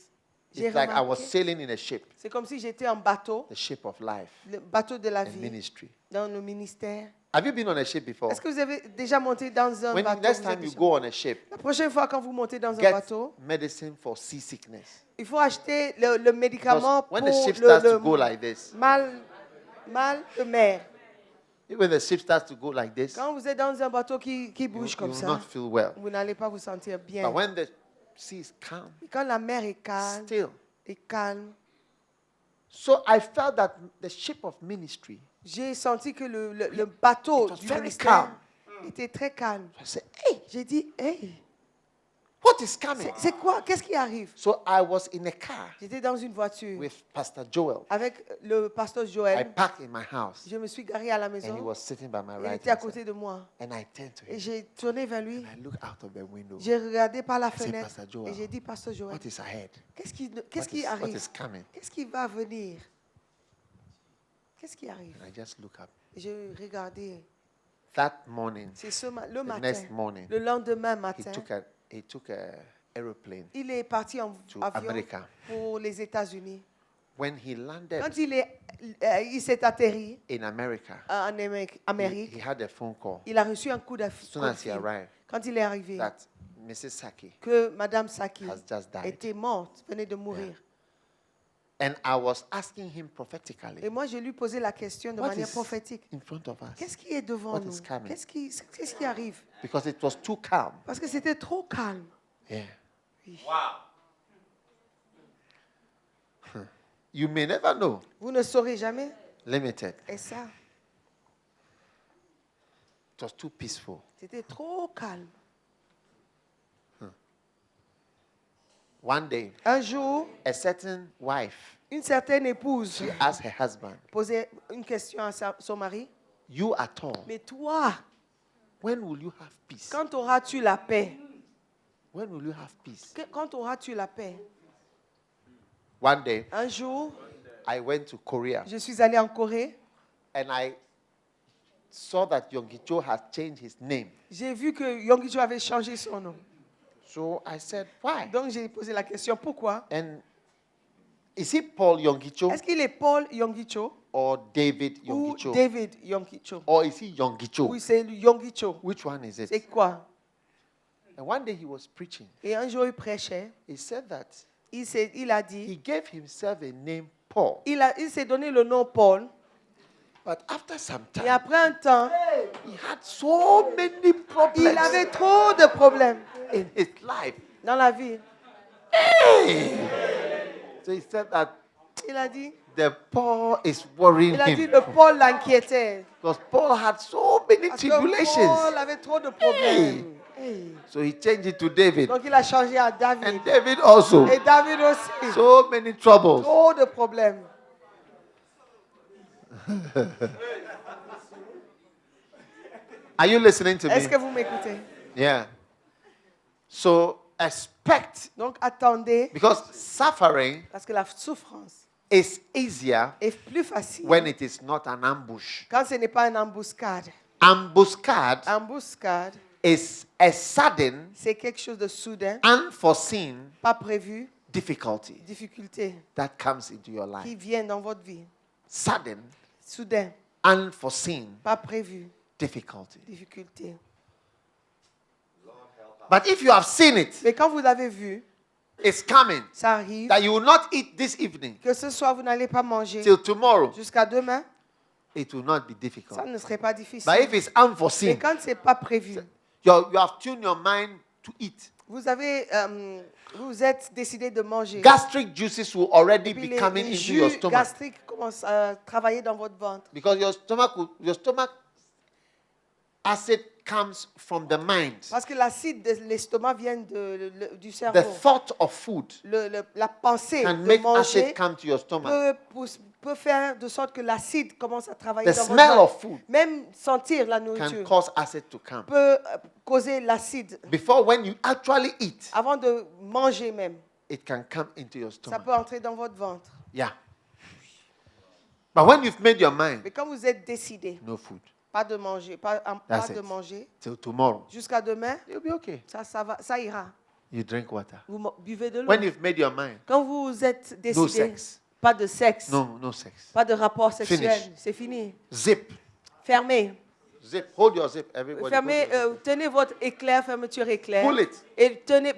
J'ai it's like I was remarqué. sailing in a ship, c'est comme si j'étais en bateau, the ship of life le bateau de la and vie, ministry. dans le ministère. Have you been on a ship before? Est-ce que vous avez déjà monté dans un When bateau? next Vous êtes time you déjà- go on a ship, La prochaine fois quand vous montez dans un get bateau, medicine for seasickness. il faut acheter le médicament Because pour when the ship le, starts le to go like this, mal de mer. when the ship starts to go like this, Quand vous êtes dans un bateau qui you bouge you comme will ça, not feel well. vous n'allez pas vous sentir bien. But when the sea is calm, Et quand la mer est calme, still. So I felt that the ship of ministry, j'ai senti que le bateau It was du very ministère calm. était très calme. I said, hey, J'ai dit, hey, what is coming? c'est quoi? Qu'est-ce qui arrive? So I was in a car J'étais dans une voiture with Pastor Joel. avec le pasteur I Joël. parked in my house Je me suis garé à la and he maison. was sitting by my Il right était à hand côté side. de moi. And I turned to Et him j'ai tourné vers lui. and I looked out of the window. J'ai regardé par la said, fenêtre Pastor Joel, et j'ai dit, Pasteur Joël, What is ahead? qu'est-ce qui What arrive? is coming? Qu'est-ce qui va venir? Qu'est-ce qui arrive? And I just look up. J'ai regardé. That morning, C'est le the matin. next morning, Le lendemain he matin, took a aéroplane il est parti en to avion America. pour les États-Unis. When he landed Quand il s'est atterri in America, en Amérique, he had a phone call il a reçu un coup de as soon as he fil arrived quand il est arrivé that Mrs. Saki que Madame Saki has just died. était morte, venait de mourir. And I was asking him prophetically, Et moi, je lui posais la question de what manière is prophétique. in front of us? Qu'est-ce qui est devant What nous? is coming? Qu'est-ce qui arrive? Because it was too calm. Parce que c'était trop calme. Yeah. You may never know. Vous ne saurez jamais. Limited. Et ça, It was too peaceful. c'était trop calme. One day, Un jour, a certain wife une certaine épouse asked her husband, posait une question à son mari. You at all, Mais toi, when will you have peace? quand auras-tu la paix? When will you have peace? Quand auras-tu la paix? One day, Un jour, I went to Korea je suis allée en Corée. and I saw that Yonggi-cho had changed his name. J'ai vu que Yonggi-cho avait changé son nom. So I said, Why? Donc, j'ai posé la question, pourquoi? And is it Paul Yonggi-cho Est-ce qu'il est Paul Yonggi-cho or David ou Yonggi-cho? David Yonggi-cho? Or is he Yonggi-cho? Oui, c'est Yonggi-cho. Which one is C'est it? quoi? And one day he was preaching. Et un jour, il prêchait. He said that Il a dit, he gave himself a name Paul. il s'est donné le nom Paul. But after some Et time, après un temps, he had so many il problems avait trop de problèmes in his life. dans la vie. So he said that Il a dit, the Paul is worrying il a dit him. le Paul l'inquiétait. Because Paul had so many Parce que Paul tribulations. avait trop de problèmes. Hey. So he changed it to David. Donc il a changé à David. And David also. Et David aussi. So many troubles. Trop de problèmes. Are you listening to Est-ce me? que vous m'écoutez? Yeah. So expect, Donc attendez, because suffering parce que la souffrance is easier est plus facile when it is not an ambush. quand ce n'est pas une embuscade. Embuscade Embuscade, is a sudden, c'est quelque chose de soudain, unforeseen pas prévu, difficulty difficulté that comes into your qui life. vient dans votre vie. Sudden, Soudain, unforeseen pas prévu, difficulty. difficulté. But if you have seen it, Mais quand vous l'avez vu, it's coming, ça arrive, that you will not eat this evening que ce soir vous n'allez pas manger till tomorrow, jusqu'à demain, it will not be difficult. ça ne serait pas difficile. But if it's Mais unforeseen, quand ce n'est pas prévu, you have tuned your mind to eat. vous êtes décidé de manger. Gastric juices will already Puis be coming les into your jus stomach. gastriques commencent à travailler dans votre ventre. Because your stomach acid comes from the mind. Parce que l'acide de l'estomac vient du The cerveau. thought of food La pensée can de make manger acid come to your stomach. peut faire de sorte que l'acide commence à travailler The dans votre smell ventre. of food Même sentir la can nourriture cause acid to come. peut causer l'acide. Before when you actually eat, Avant de manger même, it can come into your ça stomach. peut entrer dans votre ventre. Yeah. But when you've made your mind, Mais quand vous êtes décidé, no food pas de manger, pas That's de it. manger, till tomorrow, jusqu'à demain, you'll be okay. ça ira. You drink water. Vous buvez de l'eau. When you've made your mind, Quand vous êtes décidé, sex. pas de sexe, no sex. pas de rapport sexuel, Finish. c'est fini. Zip. Fermez. Zip. Hold your zip, everybody. Fermez, Hold your zip. tenez votre éclair, fermeture éclair. Pull it. Et tenez,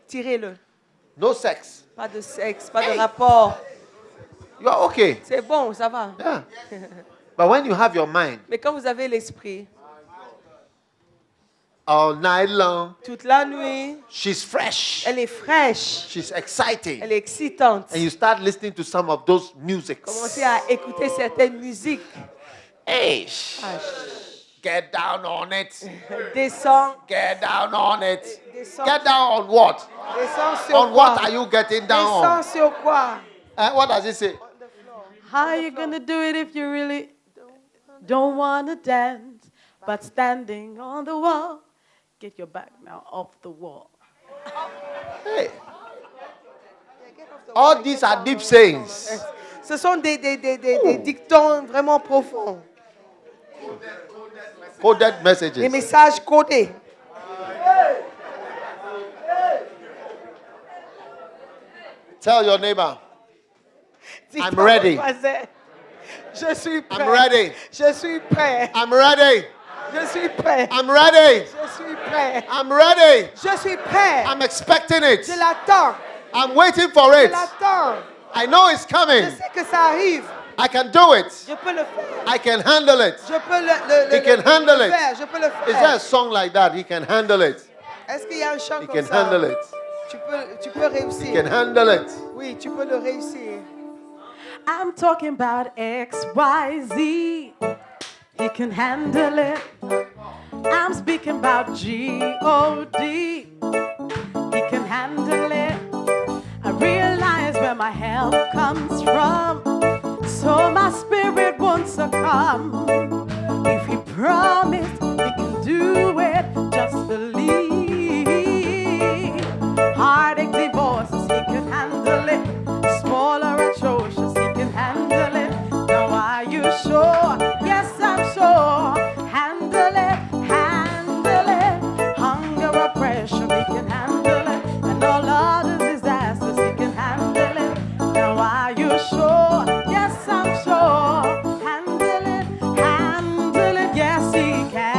tirez-le. No sex. Pas de sexe, pas de rapport. You are okay. C'est bon, ça va. Yeah. But when you have your mind Mais quand vous avez l'esprit, all night long, toute la nuit, she's fresh. elle est fraîche, She's exciting. elle est excitante. And you start listening to some of those musics. Commencez à écouter certaines musiques. Hey, Ah, get down on it. descends, Get down on it. descends, Get down on what? descends sur On quoi? what are you getting down on? Descends sur quoi? What does it say? How are you gonna do it if you really don't wanna dance? But standing on the wall, get your back now off the wall. Hey. All these are deep sayings. Ce sont des dictons vraiment profonds. Coded Des messages. messages codés. Tell your neighbor, Dis I'm à ready. votre voisin, je suis prêt. I'm ready. Je suis prêt. I'm ready. Je suis prêt. I'm ready. Je suis prêt. I'm ready. Je suis prêt. I'm expecting it. Je l'attends. I'm waiting for Je it. l'attends. I know it's Je coming. sais que ça arrive. I can do it. Je peux le faire. I can handle it. Je peux le He can handle le it. faire. Je peux le Is there a faire. song like that? He can handle it. Est-ce qu'il y a un chant He comme can ça? handle it. Tu peux He réussir. can handle it. Oui, tu peux le réussir. I'm talking about XYZ. He can handle it. I'm speaking about G-O-D. He can handle it. I realize where my help comes from, so my spirit won't succumb. If he promised he can do it, just believe. Heartache, divorces, he can handle it. Small or atrocious, he can handle it. Now are you sure? Yes, I'm sure. Handle it, handle it. Hunger or pressure, he can handle it. And all other disasters, he can handle it. Now are you sure? Yes, I'm sure. Handle it, yes, he can.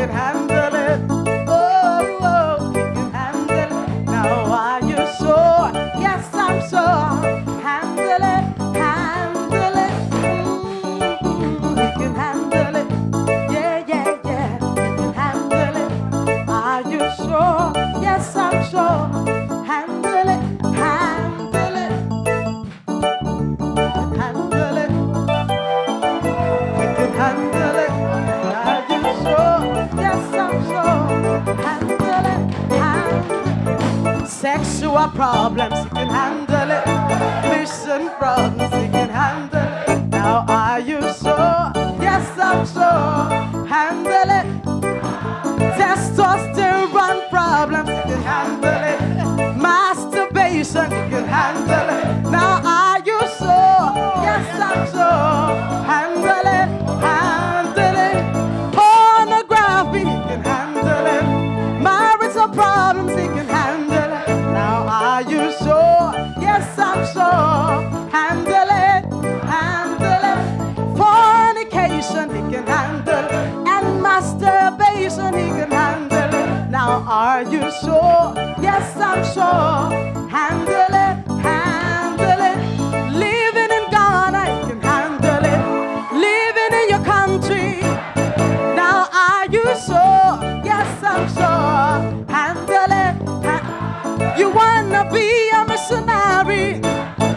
can handle it. Oh, oh, he can handle it. Now are you sure? Yes, I'm sure. Handle it, handle it. He can handle it. Yeah, yeah, yeah. He can handle it. Are you sure? Yes, I'm sure. Handle it, handle it. Handle it. He can handle it. Are you sure? Yes, I'm sure. Handle it, handle it. Sexual problems, he can handle it. Mission problems, he can handle it. Now are you sure? Yes, I'm sure. Handle it. Testosterone problems, he can handle it. Masturbation, he can handle it. Now are you sure? Yes, I'm sure. Handle it, handle it. Pornography, he can handle it. Marital problems, he can handle it. Now are you sure? Yes, I'm sure. Handle it, handle it. Fornication, he can handle it. And masturbation, he can handle it. Now are you sure? Yes, I'm sure. Handle it, handle it. Living in Ghana, he can handle it. Living in your country. Now are you sure? Yes, I'm sure. Handle it. You wanna be a missionary.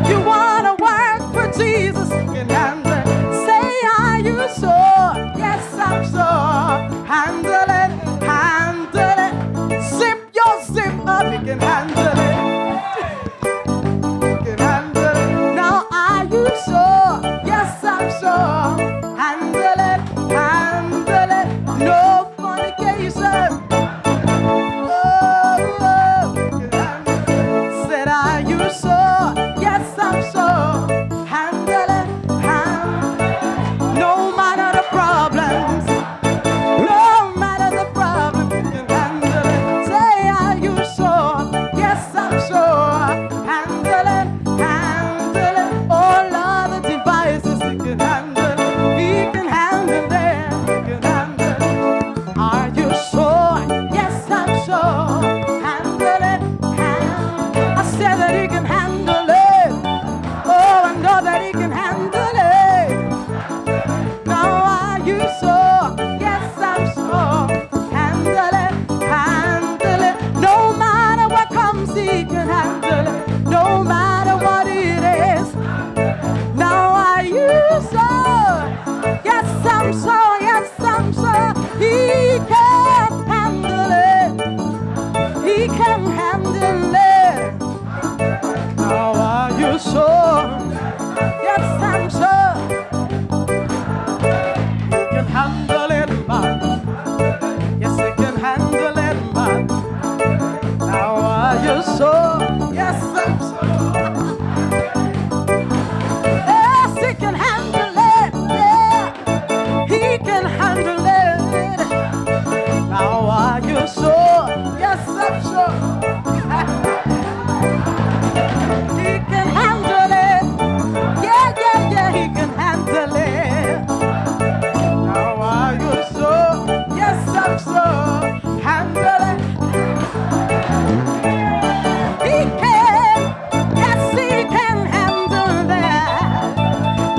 You wanna work for Jesus. You can handle it. Say, are you sure? Yes, I'm sure. Handle it, handle it. Zip your zip up. You can handle it. You can handle it. Now are you sure? Yes, I'm sure. Handle it, handle it. No fornication. Said, are you sure? Yes, I'm sure. Handle it, no matter the problems, no matter the problems, you can handle it. Say, are you sure? Yes, I'm sure. Handle it, handle it. All other devices, you can handle it. He can handle it, he can handle it. Are you sure? Yes, I'm sure. Handle it, I said that he can handle it. Oh, I know that he can handle it. Now are you sure? Yes, I'm sure. Handle it, handle it. No matter what comes, he can handle it. No matter what it is. Now are you sure? Yes, I'm sure. Yes, I'm sure. He can handle it. He can handle it. Now are you sure? Yes, I'm sure. He can handle it, man. Yes, he can handle it, man. Now are you sure? Yes, I'm sure. Yes, he can handle it. Yeah, he can handle it. Now are you sure? Yes, I'm sure. He can handle it. Yeah, yeah, yeah, he can handle it. Now are you sure? Yes, I'm sure. Handle it. He can. Yes, he can handle that.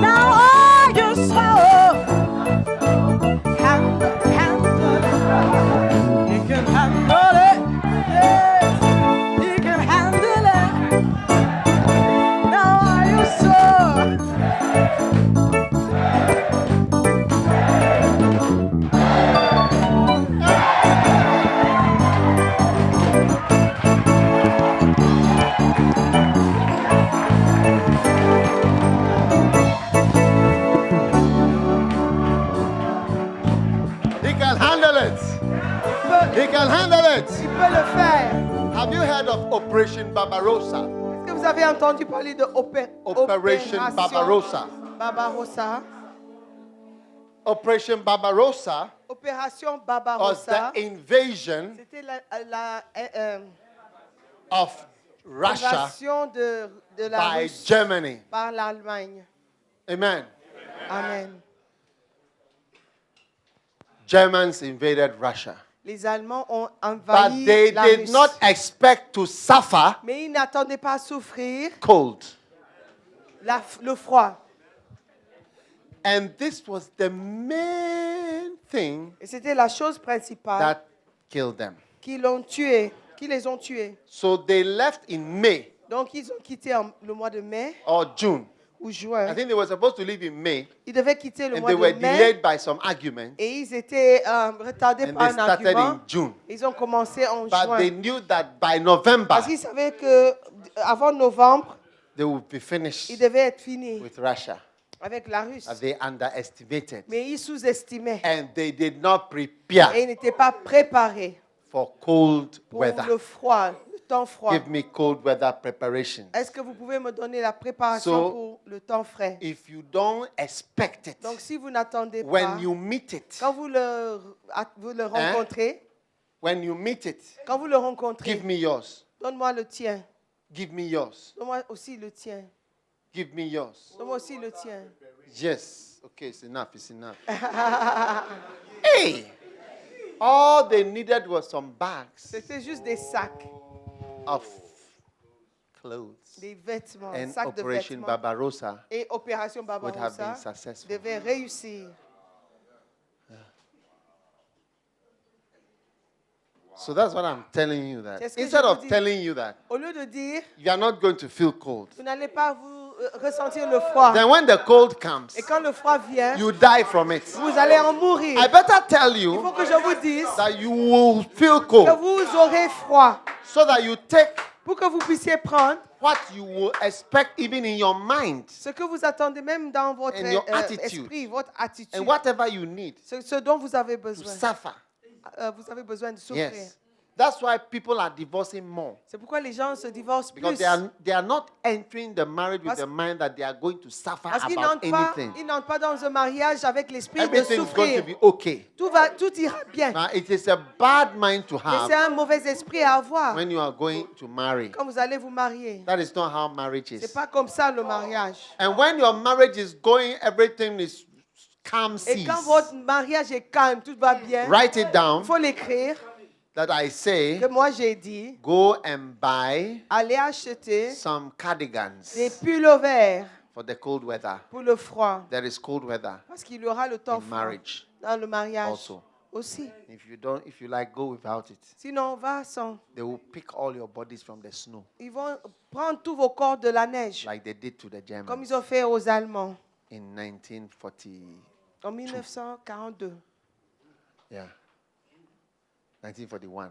Now are you sure? Handle it. He can handle it. Yes, he can handle it. Now are you sure? He can handle it. He can handle Il it. peut le faire. Have you heard of Operation Barbarossa? Est-ce que vous avez entendu parler de Operation Barbarossa. Barbarossa? Operation Barbarossa Opération was Barbarossa. the invasion C'était la of Russia invasion de la by Russie Germany. par l'Allemagne. Amen. Amen. Germans invaded Russia. Les Allemands ont But envahi they la did Russie. not expect to suffer Mais ils n'attendaient pas à souffrir cold. le froid. And this was the main thing Et c'était la chose principale that killed them. qui les ont tués. So they left in May Donc ils ont quitté le mois de mai or June. ou I juin. think they were supposed to leave in May, Ils devaient quitter le and mois they de were mai delayed by some arguments, et ils étaient retardés and par they un started argument. in June. Ils ont commencé en But they juin. knew that by November Parce qu'ils savaient qu'avant novembre, they would be finished ils devaient être finis with Russia. avec la Russie. But they underestimated, Mais ils sous-estimaient and they did not prepare et ils n'étaient pas préparés for cold pour weather. le froid, le temps froid. Give me cold weather preparation. Est-ce que vous pouvez me donner la préparation So, pour le temps frais? If you don't expect it, Donc si vous n'attendez pas, when you meet it, quand vous le rencontrez, when you meet it, quand vous le rencontrez, give me yours. donne-moi le tien. Give me yours. Donne-moi aussi le tien. Give me yours. Donne-moi aussi le tien. Yes. Okay, it's enough. It's enough. Hey! All they needed was some bags C'était juste des sacs, of clothes. des vêtements, And sacs de Operation vêtements. Barbarossa Et Opération would have been Barbarossa successful. devait réussir. So that's what I'm telling you that. C'est ce que je Instead vous of dis. telling you that Au lieu de dire, you are not going to feel cold, vous n'allez pas vous ressentir le froid. then when the cold comes, Et quand le froid vient, you die from it. vous allez en mourir. I better tell Il faut you que je vous dise that you will feel que cold vous aurez froid so that you take pour que vous puissiez prendre what you will expect even in your mind ce que vous attendez même dans votre And your attitude. esprit, votre attitude, and whatever you need ce dont vous avez to besoin. suffer. Vous avez besoin de souffrir. Yes. That's why people are divorcing more. C'est pourquoi les gens se divorcent Because plus. they are not entering the marriage with Parce- the mind that they are going to suffer Parce qu'ils about n'entrent anything. pas dans un mariage avec l'esprit de Everything's going to souffrir. be okay. Tout ira bien. Now, it is a bad mind to Mais c'est have un mauvais esprit à avoir when you are going to marry. quand vous allez vous marier. That is not how marriage C'est is. pas comme ça le mariage. And when your marriage is going, everything is calm Et seas. quand votre mariage est calme, tout va bien, Write it down il faut l'écrire. that I say, Que moi j'ai dit, go and buy allez acheter some cardigans des pulls verts for the cold weather. pour le froid. There is cold weather Parce qu'il y aura le temps in froid marriage dans le mariage also. aussi. If you like, go without it. Sinon, on va sans. They will pick all your bodies from the snow, Ils vont prendre tous vos corps de la neige, like they did to the comme Germans ils ont fait aux Allemands in 1940. en 1942. Yeah, 1941.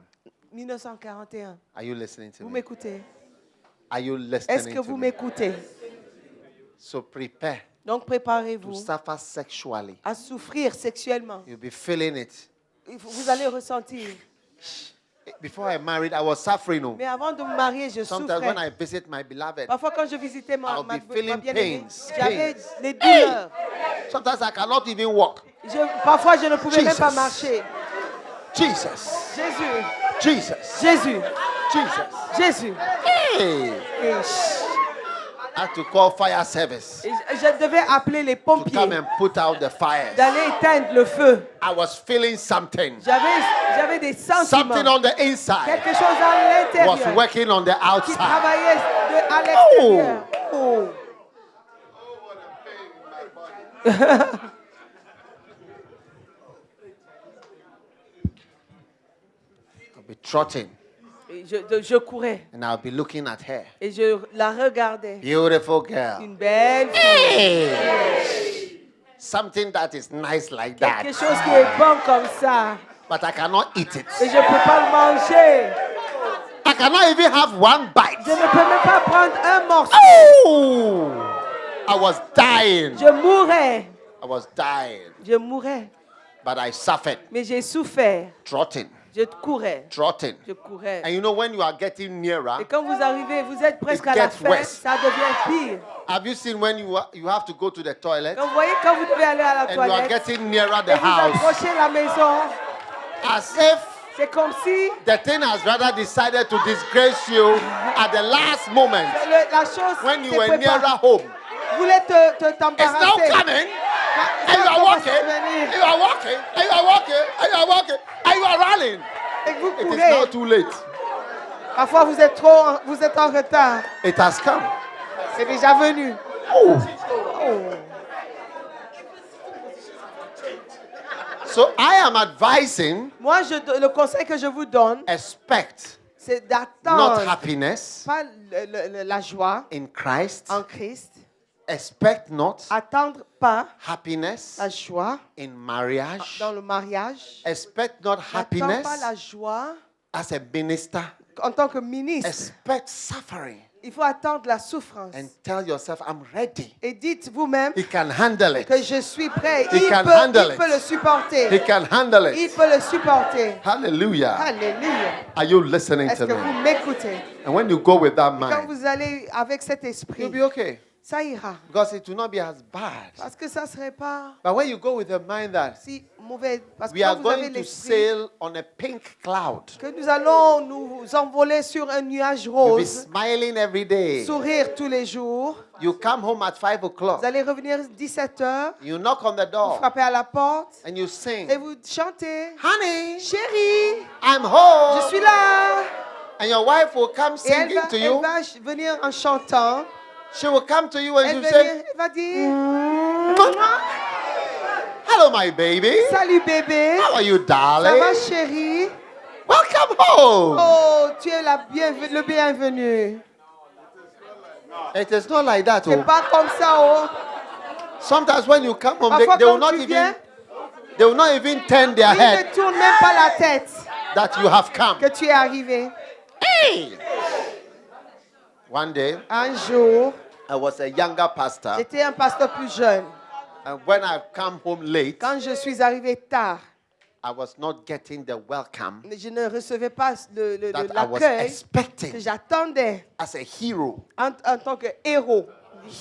1941. Are you listening to Vous me? m'écoutez? Are you Est-ce listening que to vous me? m'écoutez? So prepare Donc to préparez-vous suffer sexually. à souffrir sexuellement. You'll be feeling it. Vous allez ressentir. Before I married, I was suffering. Oh. Mais avant de me marier, je Sometimes when I souffrais. visit my beloved, Parfois, quand je visitais I'll ma be feeling bien-aimée, pains, j'avais pains. des douleurs. sometimes I cannot even walk. Parfois, je ne pouvais même pas Jesus. marcher. Jesus, Jésus, Jesus, Jésus, Jesus. Jésus. Hey, Et I had to call fire service je devais appeler les to pompiers come and put out the fire. d'aller éteindre le feu. I was feeling something. J'avais des sentiments. Something on the inside Quelque chose à was l'intérieur working on the qui outside. travaillait à l'extérieur. Oh. I'll be trotting Et je courais and I'll be looking at her. et je la regardais. Beautiful girl. Une belle fille. Hey! Something that is nice like that. Quelque chose qui est bon comme ça. But I cannot eat it. Et je ne peux pas le manger. I cannot even have one bite. Je ne peux même pas prendre un morceau. Oh! I was dying. Je mourrais. I was dying. Je mourrais. But I suffered. Mais j'ai souffert. Trotting. Je courais. Trotting. Je courais. And you know when you are getting nearer, Et quand vous arrivez, vous êtes presque It à la gets fin, worse. ça devient pire. have you seen when you have to go to the toilet Quand vous voyez, quand vous devez aller à la and you are toilette, getting nearer the et vous house, approchez la maison, as if c'est comme si the thing has rather decided to disgrace you at the last moment la chose when you s'est were préparée. nearer home. Vous voulez It's now t'embarrasser. coming and you are walking, venir. you are walking, and you are walking, and you are walking, and you are running. Et que vous It is courez. now too late. Parfois, vous êtes en retard. It has come. C'est déjà venu. Oh. Oh. So I am advising, Moi, le conseil que je vous donne, expect c'est not d'attendre happiness pas la joie in Christ. en Christ. Expect not Attendre pas happiness la joie in marriage. dans le mariage. Expect not N'attends pas la happiness joie as a minister. en tant que ministre. Expect suffering Il faut attendre la souffrance. and tell yourself, I'm ready. Et dites vous-même He can handle que it. je suis prêt. He Il can peut, handle il peut it. le supporter. He can handle Il it. peut le supporter. Hallelujah. Alléluia. Are you listening Est-ce to que vous me? m'écoutez? And when you go with that Quand mind, vous allez avec cet you'll esprit, be okay. ça ira. Because it will not be as bad. Parce que ça ne serait pas But when you go with a mind that si mauvais. Parce que we are quand vous avez going to l'esprit sail on a pink cloud, que nous allons nous envoler sur un nuage you'll be rose, smiling every day. sourire tous les jours. You come home at 5 o'clock. Vous allez revenir 17h, You knock on the vous door frappez à la porte and you sing, et vous chantez. Honey, Chérie, I'm home. je suis là. And your wife will come Et elle singing va, to elle you. va venir en chantant. She will come to you and Elle she'll say, va dire Hello, my baby. salut bébé. How are you, Ça va darling? chérie? Welcome home. Oh, tu es le bienvenu. It is not like that. C'est Oh. pas comme ça, oh. Sometimes when you come home, Parfois they will quand not tu even viens, turn their ils head ne tournent même pas la tête that you have come. que tu es arrivé. Hey! One day, Un jour, I was a younger pastor, j'étais un pasteur plus jeune. and when I come home late, Quand je suis arrivé tard, I was not getting the welcome je ne recevais pas that I was l'accueil que expecting j'attendais as a hero. en tant que héros.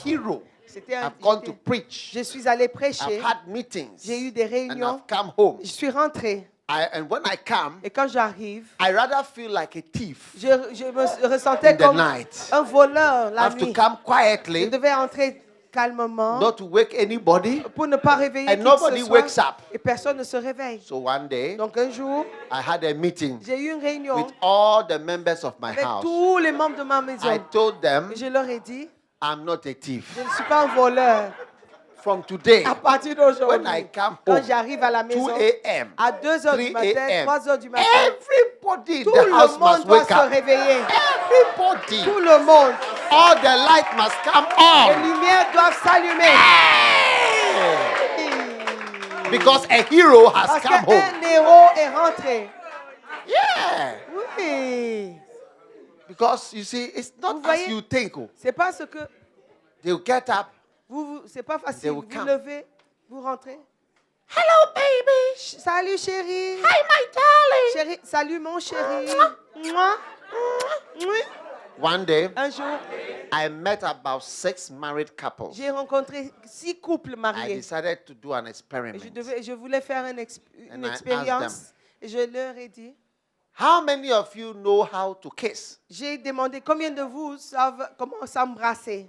Hero. C'était I've gone to preach. Je suis allé prêcher, I've had meetings. j'ai eu des And réunions, I've come home. je suis rentré. And when I come, Et quand j'arrive, I rather feel like a thief je me ressentais in the comme night. un voleur I la have to nuit. come Je quietly, devais entrer calmement not to wake anybody. pour ne pas réveiller And qui nobody que ce soit. wakes up. Et personne ne se réveille. So one day, Donc un jour, I had a meeting j'ai eu une réunion with all the members of my avec house. tous les membres de ma maison. I told them, Et je leur ai dit, I'm not a thief. je ne suis pas un voleur. From today, À partir when I d'aujourd'hui, come quand home, j'arrive à la 2 maison, a.m., à 2 heures du 3 matin, a.m., 3 heures du matin, everybody in tout the le house monde must doit wake se up. réveiller. Everybody. Tout le monde. All the light must come Les on. lumières doivent s'allumer. Because a hero has Parce come home. qu'un héros est rentré. Yeah. Oui. Because you see, it's Vous not as voyez? you think. Oh. C'est pas ce que They'll get up. c'est pas They facile. will Vous come. levez, vous rentrez. Hello, baby. Salut chérie. Hi, my darling. Chérie, salut mon chéri. Mouah. Oui. One day, Un jour, I met about 6 married couples. j'ai rencontré 6 couples I mariés. decided to do an Et experiment. je voulais faire une And I asked expérience. Et je leur ai dit, How many of you know how to kiss? j'ai demandé combien de vous savent comment s'embrasser.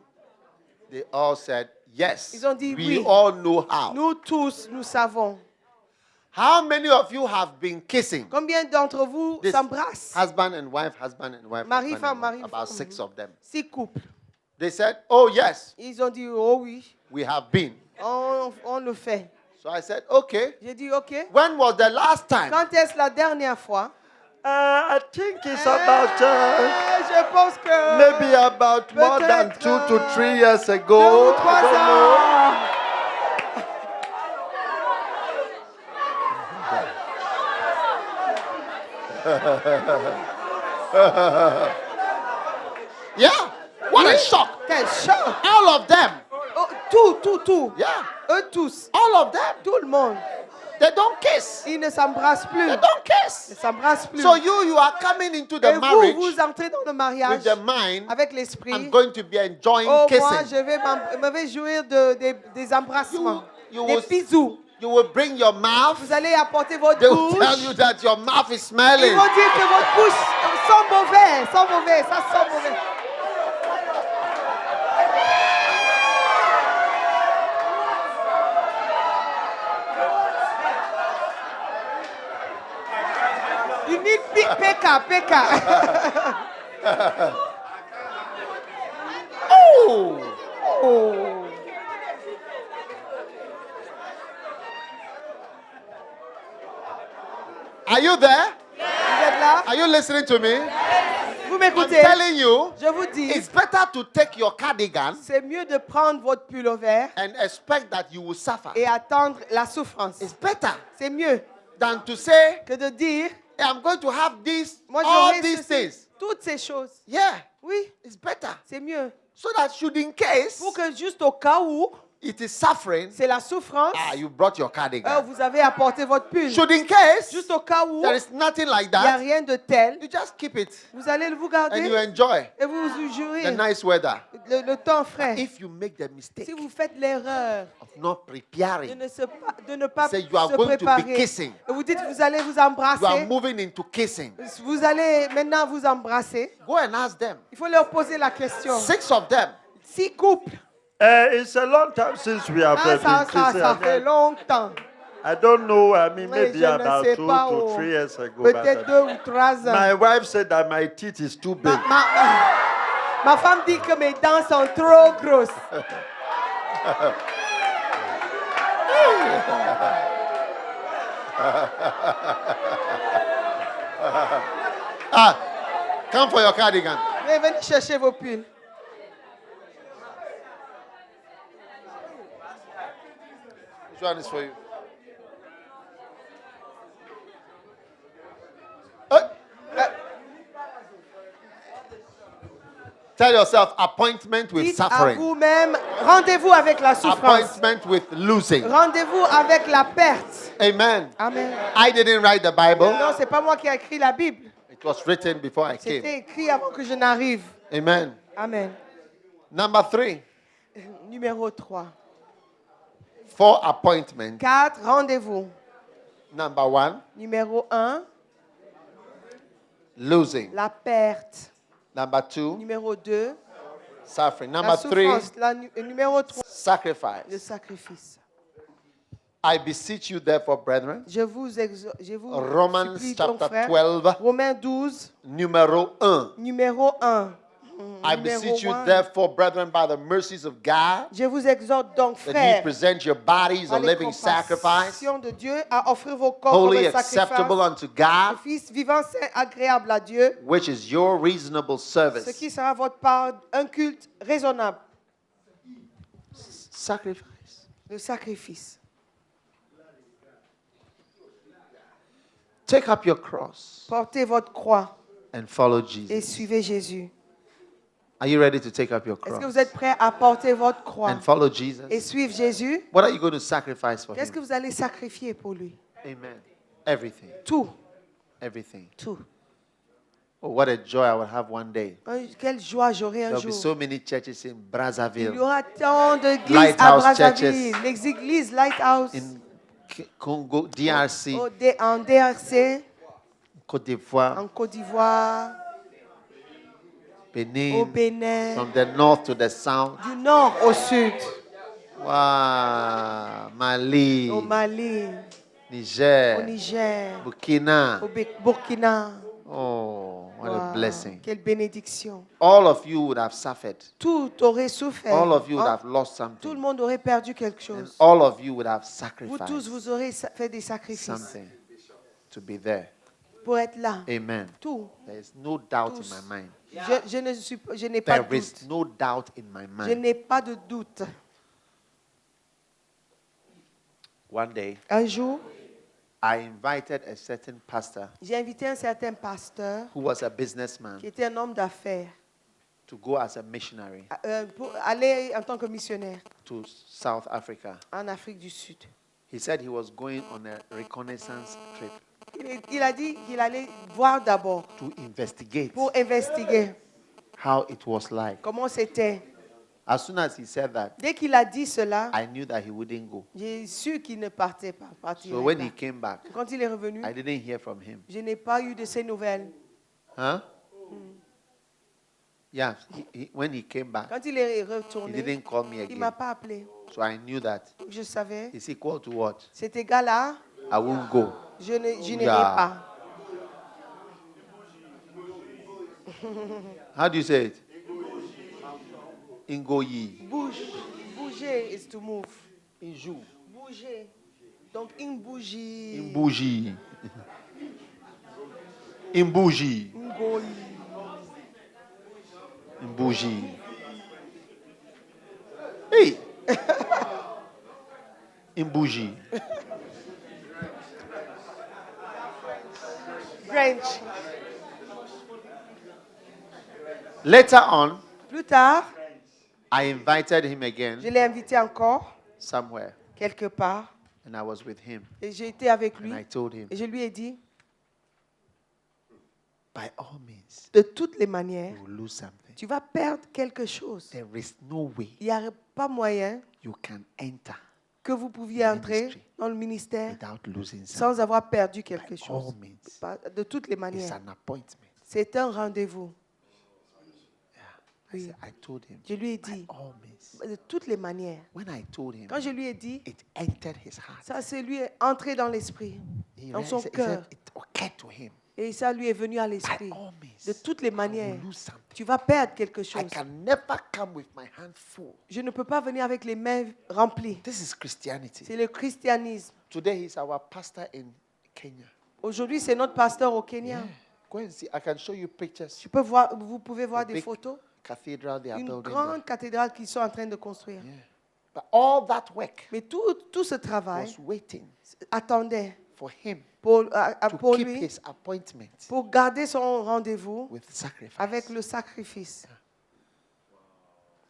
They all said yes. Ils ont dit We oui. all know how. Nous tous, nous savons. How many of you have been kissing? Combien d'entre vous This s'embrassent? husband and wife, husband and wife. Mari, husband femme, and wife. mari, About femme. 6 of them. 6 couples. They said, Oh, yes, Ils ont dit, oh oui, we have been. on le fait. So I said, Okay. J'ai dit, ok. When was the last time? Quand est-ce la dernière fois? I think it's about Je pense que maybe about more than Peut-être, 2 to 3 years 2 ago. ou 3 I don't know. ans. Yeah. What a shock. Quel choc! All of them. Oh, tout. Yeah. Eux tous, All of them. tout le monde, They don't kiss. ils ne s'embrassent plus. They don't Ils kiss. ne s'embrassent plus. So you are coming into Et the vous, marriage vous entrez dans le mariage with the mind, avec l'esprit. I'm going to be enjoying Oh, moi, kissing. je vais jouir des embrassements, You des will- bisous. You will bring your mouth. Vous allez apporter votre They will tell bouche. you that your mouth is Ils smelling. vont dire que votre bouche sent mauvais, ça sent mauvais. PK. Oh! Oh. Are you there? Vous êtes là? Are you listening to me? Vous I'm m'écoutez? telling you, Je vous dis, it's better to take your cardigan c'est mieux de prendre votre pullover and expect that you will suffer. et attendre la souffrance. It's better C'est mieux than to say, que de dire, hey, I'm going to have this, moi all j'aurai these ceci, things. toutes ces choses. Yeah, Oui, it's better. c'est mieux. So that should in case Pour que juste au cas où it is suffering, c'est la souffrance, you brought your cardigan. vous avez apporté votre pull. Should in case Juste au cas où there il is nothing like n'y a that, rien de tel, you just keep it vous allez vous and you garder enjoy et vous vous jouerez the nice weather. le temps frais. If you make the mistake Si vous faites l'erreur of not preparing, de ne pas say you are se going to be préparer, kissing, et vous dites vous allez vous you are embrasser, moving into kissing, vous allez maintenant vous embrasser, go and ask them. il faut leur poser la question. 6 of them. 6 couples, It's a long time since we have been ça Christian. fait longtemps. I don't know. I mean, Mais maybe je ne about sais 2 pas, to 3 years ago. peut-être but, 2 ou 3 ans. my wife said that my teeth is too big. Ma femme dit que mes dents sont trop grosses. Come for your cardigan. Mais venez chercher vos pulls. Which one is for you? Tell yourself appointment with Dites à suffering, vous-même, rendez-vous avec la souffrance. appointment with losing. Rendez-vous avec la perte. Amen. Amen. I didn't write the Bible. Non, c'est pas moi qui ai écrit la Bible. It was written before I came. C'était écrit avant que je n'arrive. Amen. Amen. Number 3, Numéro 3. 4 appointment. 4, rendez-vous. Number 1, Numéro 1, losing. la perte. Number 2, Numéro 2, suffering. la Number 3, souffrance. Numéro 3, le sacrifice. sacrifice. I beseech you therefore, brethren. Je vous Romans supplie, donc, chapter frère, 12, Romains 12, numéro 1. numéro 1. I Numéro beseech you 1. therefore, brethren, by the mercies of God, Je vous exhorte donc, that you frères, present your bodies a par les living sacrifice, compassions de Dieu, à offrir vos corps comme holy, un acceptable sacrifice, unto God, fils vivant, saint, agréable à Dieu, which is your reasonable ce service. qui sera votre part un culte raisonnable, Sacrifice. le sacrifice. Take up your cross Portez votre croix and follow et Jesus. suivez Jésus. Are you ready to take up your Est-ce que cross vous êtes prêts à porter votre croix and follow et Jesus? suivre Jésus? What are you going to sacrifice for Qu'est-ce que him? vous allez sacrifier pour lui? Amen. Everything. Tout, Everything. tout. Oh, what a joy I will have one day. Quelle joie j'aurai un There'll be jour. so many churches in Il y Brazzaville, aura tant d'églises Lighthouse à Brazzaville, churches. les églises Lighthouse, in Congo, DRC, en DRC, Côte d'Ivoire, en Côte d'Ivoire, au Benin, Bénin, from the north to the south. du nord au sud, Wow, Mali, au Mali, au Niger, Niger, Burkina. au Burkina. Oh, what a Wow, blessing. quelle bénédiction. All of you would have suffered. Tout aurait souffert. All of you would Hein? have lost Tout le something. monde aurait perdu quelque And chose. all of you would have Vous tous, sacrificed vous aurez fait des sacrifices something to be there. pour être là. Amen. Tout. There is no doubt Tous. in my mind. Je n'ai pas de There is doute. no doubt in my Je mind. n'ai pas de doute. One day, Un jour, I invited a certain pastor j'ai invité un certain pasteur who was a businessman qui était un homme d'affaires to go as a missionary pour aller en tant que missionnaire to South Africa. en Afrique du Sud. He said he was going on a reconnaissance trip Il a dit qu'il allait voir d'abord to investigate pour investiguer how it was like. comment c'était. As soon as he said that, Dès qu'il a dit cela, I knew that he wouldn't go. j'ai su qu'il ne partait pas. So when he came back, Quand il est revenu, I didn't hear from him. je n'ai pas eu de ses nouvelles. Huh? Yeah, when he came back, Quand il est he retourné, didn't call me il ne m'a again. pas appelé. So I knew that Je savais. it's equal to what? Cet égal-là, I won't go. je n'irai Yeah. pas. How do you say it? Ingoyi. Bouge. Bouger is to move. Inju. Bouger. Donc, une bougie. Imbuji. Imbuji. Ngoyi. Imbuji. Hey. Imbuji. French. Later on, Plus tard, I invited him je again l'ai invité encore, somewhere, quelque part, and I was with him. et j'ai été avec lui, And I told him, et je lui ai dit, by all means, de toutes les manières, you will lose something. tu vas perdre quelque chose. There is no way Il n'y a pas moyen you can enter que vous pouviez entrer Ministry. dans le ministère without losing something. sans avoir perdu quelque By chose. all means, Pas- De toutes les it's manières. an appointment. C'est un rendez-vous. I, Oui. said, I told him, Je lui ai by dit, all means. de toutes les manières. When I told him, Quand je lui ai dit, it entered his heart. ça, c'est lui est entré dans l'esprit, He dans realized- son he said cœur. it occurred to him. Et ça lui est venu à By l'esprit. all means, De toutes les I manières, will lose something. tu vas perdre quelque I chose. can never come with my hand full. Je ne peux pas venir avec les mains remplies. This is Christianity. C'est le christianisme. Today he's our pastor in Kenya. Aujourd'hui, c'est notre pasteur au Kenya. Yeah. Go and see. I can show you pictures. Vous pouvez voir A des big photos. cathedral they are Une building grande cathédrale qu'ils sont en train de construire. there. Yeah. But all that work Mais tout ce travail was waiting attendait for him to pour keep lui, his appointment pour garder son rendez-vous with sacrifice. avec le sacrifice.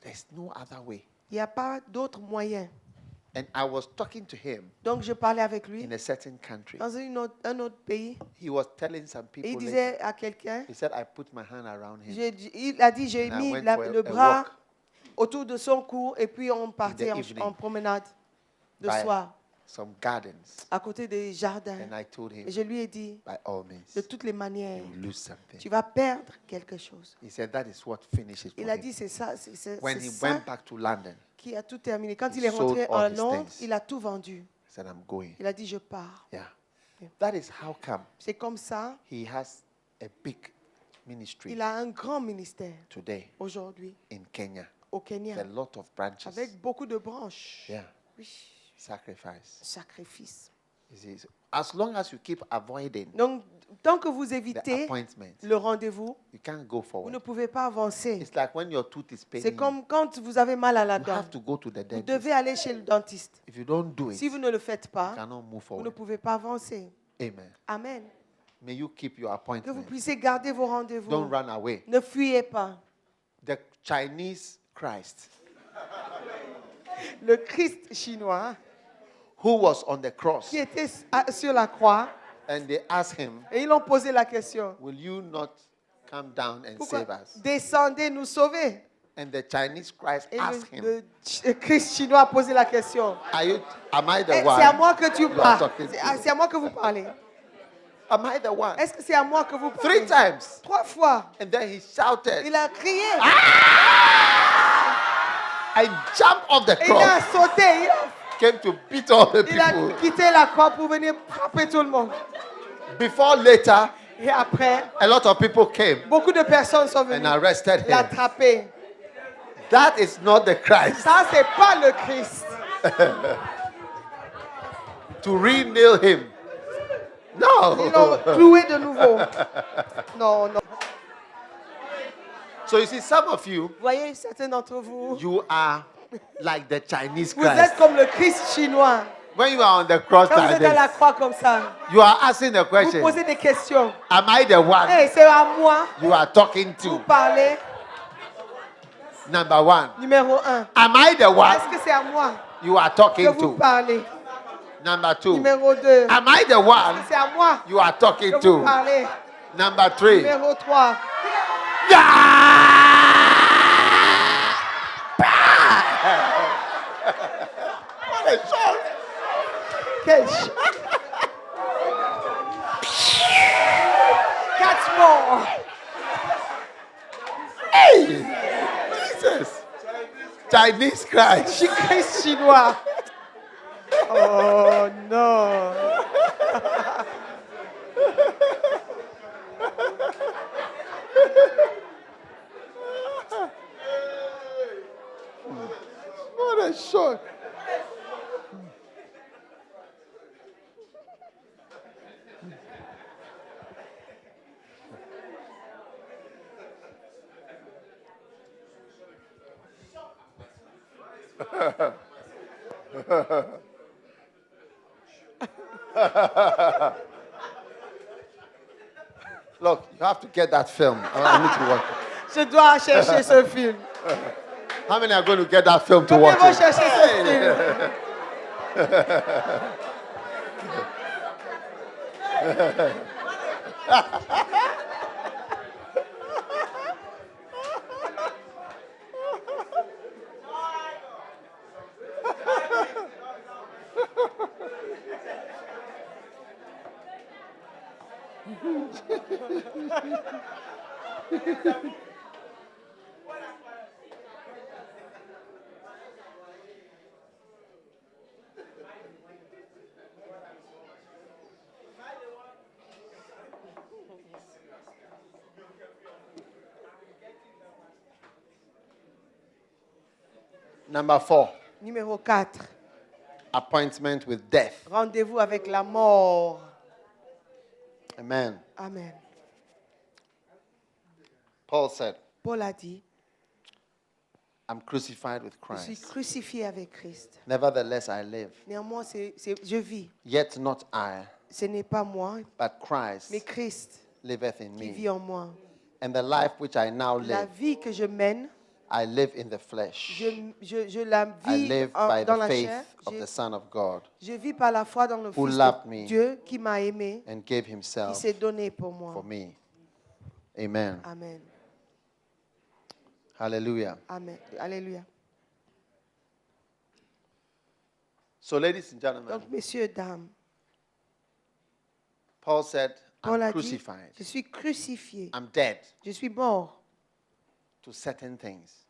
There's no other way. Il n'y a pas d'autre moyen. And I was talking to him Donc je parlais avec lui in a certain country. dans un autre pays. He was telling some Et people, il later, disait à quelqu'un, he said, I put my hand around him. il a dit, j'ai And I mis went for le a bras walk autour de son cou et puis on partait evening. en promenade de By soir some gardens. à côté des jardins. And I told him, Et je lui ai dit, by all means, de toutes les manières, you will lose something. tu vas perdre quelque chose. He said that is what finishes for Il a him. dit, c'est ça, c'est When he ça went back to London, qui a tout terminé. Quand he il est rentré sold all en his Londres, things. il a tout vendu. he said, I'm going. Il a dit, je pars. Yeah. Yeah. That is how come C'est comme ça, he has a big ministry il a un grand ministère today aujourd'hui in Kenya. au With a Kenya, lot of branches. avec beaucoup de branches. Yeah. Oui, Sacrifice. sacrifice. You see, so as long as you keep avoiding Donc, tant que vous the évitez appointment, le rendez-vous, you can't go vous forward. ne pouvez pas avancer. It's like when your tooth is paining C'est you, comme quand vous avez mal à la you dent. have to go to the Vous dentist. devez aller chez le dentiste. If you don't do it, Si vous ne le faites you pas, cannot move vous ne forward. pouvez pas avancer. Amen. Amen. May you keep your Que vous appointment. puissiez garder vos rendez-vous. Don't run away. Ne fuyez pas. The Chinese Christ, Le Christ chinois who was on the cross, qui était sur la croix, and they asked him, et ils ont posé la question, will you not come down and pourquoi save us? descendez nous sauver? And the Chinese Christ Et asked him, le Christ chinois a posé la question. am I the Eh, one? c'est à moi que tu you are parles. talking C'est to? c'est à moi que vous parlez. Am I the one? Est-ce que c'est à moi que vous 3 parlez? times. 3 fois. And then he shouted, Il a crié. I jumped off the Et il a cross, sauté. came to beat all the Il a people. quitté la croix pour venir frapper tout le monde. Before later, Et après, a lot of people came beaucoup de personnes sont and venues arrested him. l'attraper. That is not the Christ. Ça, c'est pas le Christ. To re-nail him. Ils l'ont No. cloué de nouveau. Non, non. So you see, some of you, Vous voyez, certains d'entre vous, you are like the Chinese vous êtes Christ. comme le Christ chinois. When you are on the cross Quand vous like êtes à la this, croix comme ça, you are asking the vous question, posez des questions. am I the one Hey, c'est à moi. you are talking Vous to? parlez. Number one. Numéro 1. Am I the one Est-ce que c'est à moi you are que talking vous to? parlez? Number two. Numéro 2. Am I the one C'est à moi you are talking que vous to? parlez. Number three. Numéro 3. What a shock. Quel ch- 4 morts. Hey! Jesus! Chinese Christ. Christ chinois. Oh non. Short. Look, you have to get that film. I need to watch it. Je dois chercher ce film. How many are going to get that film to Combien watch vont it? chercher ce film? Number 4, Numéro 4. appointment with death. Rendez-vous avec la mort. Amen. Amen. Paul said, Paul a dit, I'm crucified with je suis Christ. crucifié avec Christ. Nevertheless, I live. Néanmoins, je vis. Yet not I, Ce n'est pas moi, but Christ mais Christ liveth in qui me. vit en moi. And the life which I now La live, vie que je mène, I live in the flesh. je la I vis live by dans the la faith chair. of the Son of God, Je vis par la foi dans le who Fils loved de me Dieu qui m'a aimé, and gave qui himself s'est donné pour moi. for me. Amen. Amen. Hallelujah. Amen. Alléluia. So, ladies and gentlemen, Donc, messieurs, dames, Paul said, Paul I'm a dit, crucified. je suis crucifié. I'm dead Je suis mort to certain things.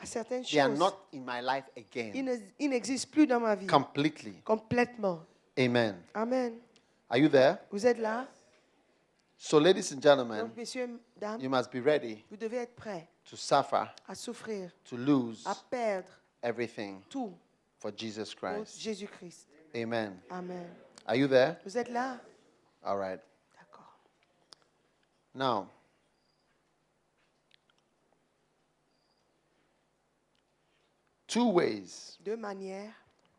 à certaines They are choses. not in my life again. Il n'existe plus dans ma vie. Completely. Complètement. Amen. Amen. Are you there? Vous êtes là? So, ladies and gentlemen, Donc, messieurs, dames, you must be ready vous devez être prêts to suffer, à souffrir, to lose à perdre everything tout for Jesus pour Christ. Jésus-Christ. Amen. Amen. Are you there? Vous êtes là? All right. D'accord. Now, two ways Deux manières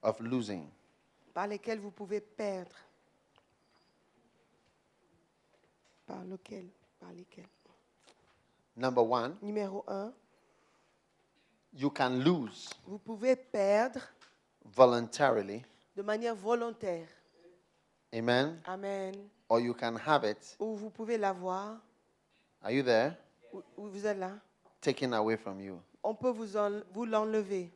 of losing. par lesquelles vous pouvez perdre. Par lequel? Par lesquelles? Number 1, Numéro 1, you can lose vous pouvez perdre voluntarily. de manière volontaire. Amen. Amen. Or you can have it. Ou vous pouvez l'avoir. Are you there? Ou vous êtes là. Taken away from you. On peut vous l'enlever.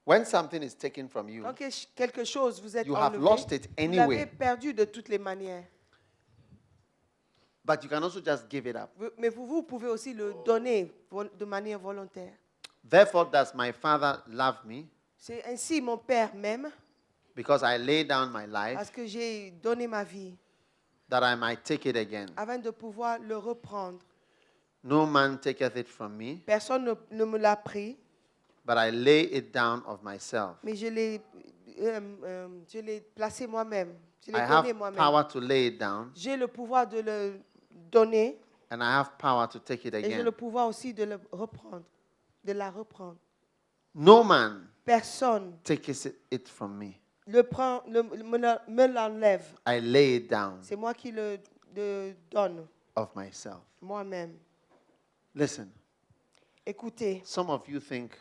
When something is taken from you, Quand quelque chose vous êtes you have enlevé, lost it vous l'avez anyway. perdu de toutes les manières. But you can also just give it up. Mais vous pouvez aussi le donner de manière volontaire. Therefore, does my Father love me? C'est ainsi mon Père m'aime, Because I lay down my life parce que j'ai donné ma vie that I might take it again. afin de pouvoir le reprendre. No man taketh it from me, Personne ne me l'a pris, but I lay it down of myself. mais je l'ai placé moi-même. Je l'ai I donné have moi-même. power to lay it down, J'ai le pouvoir de le donner and I have power to take it et j'ai again. le pouvoir aussi de le reprendre, de la reprendre. No man Personne taketh it from me. me l'enlève. I lay it down C'est moi qui le donne, of myself. moi-même. Listen, Écoutez, some of you think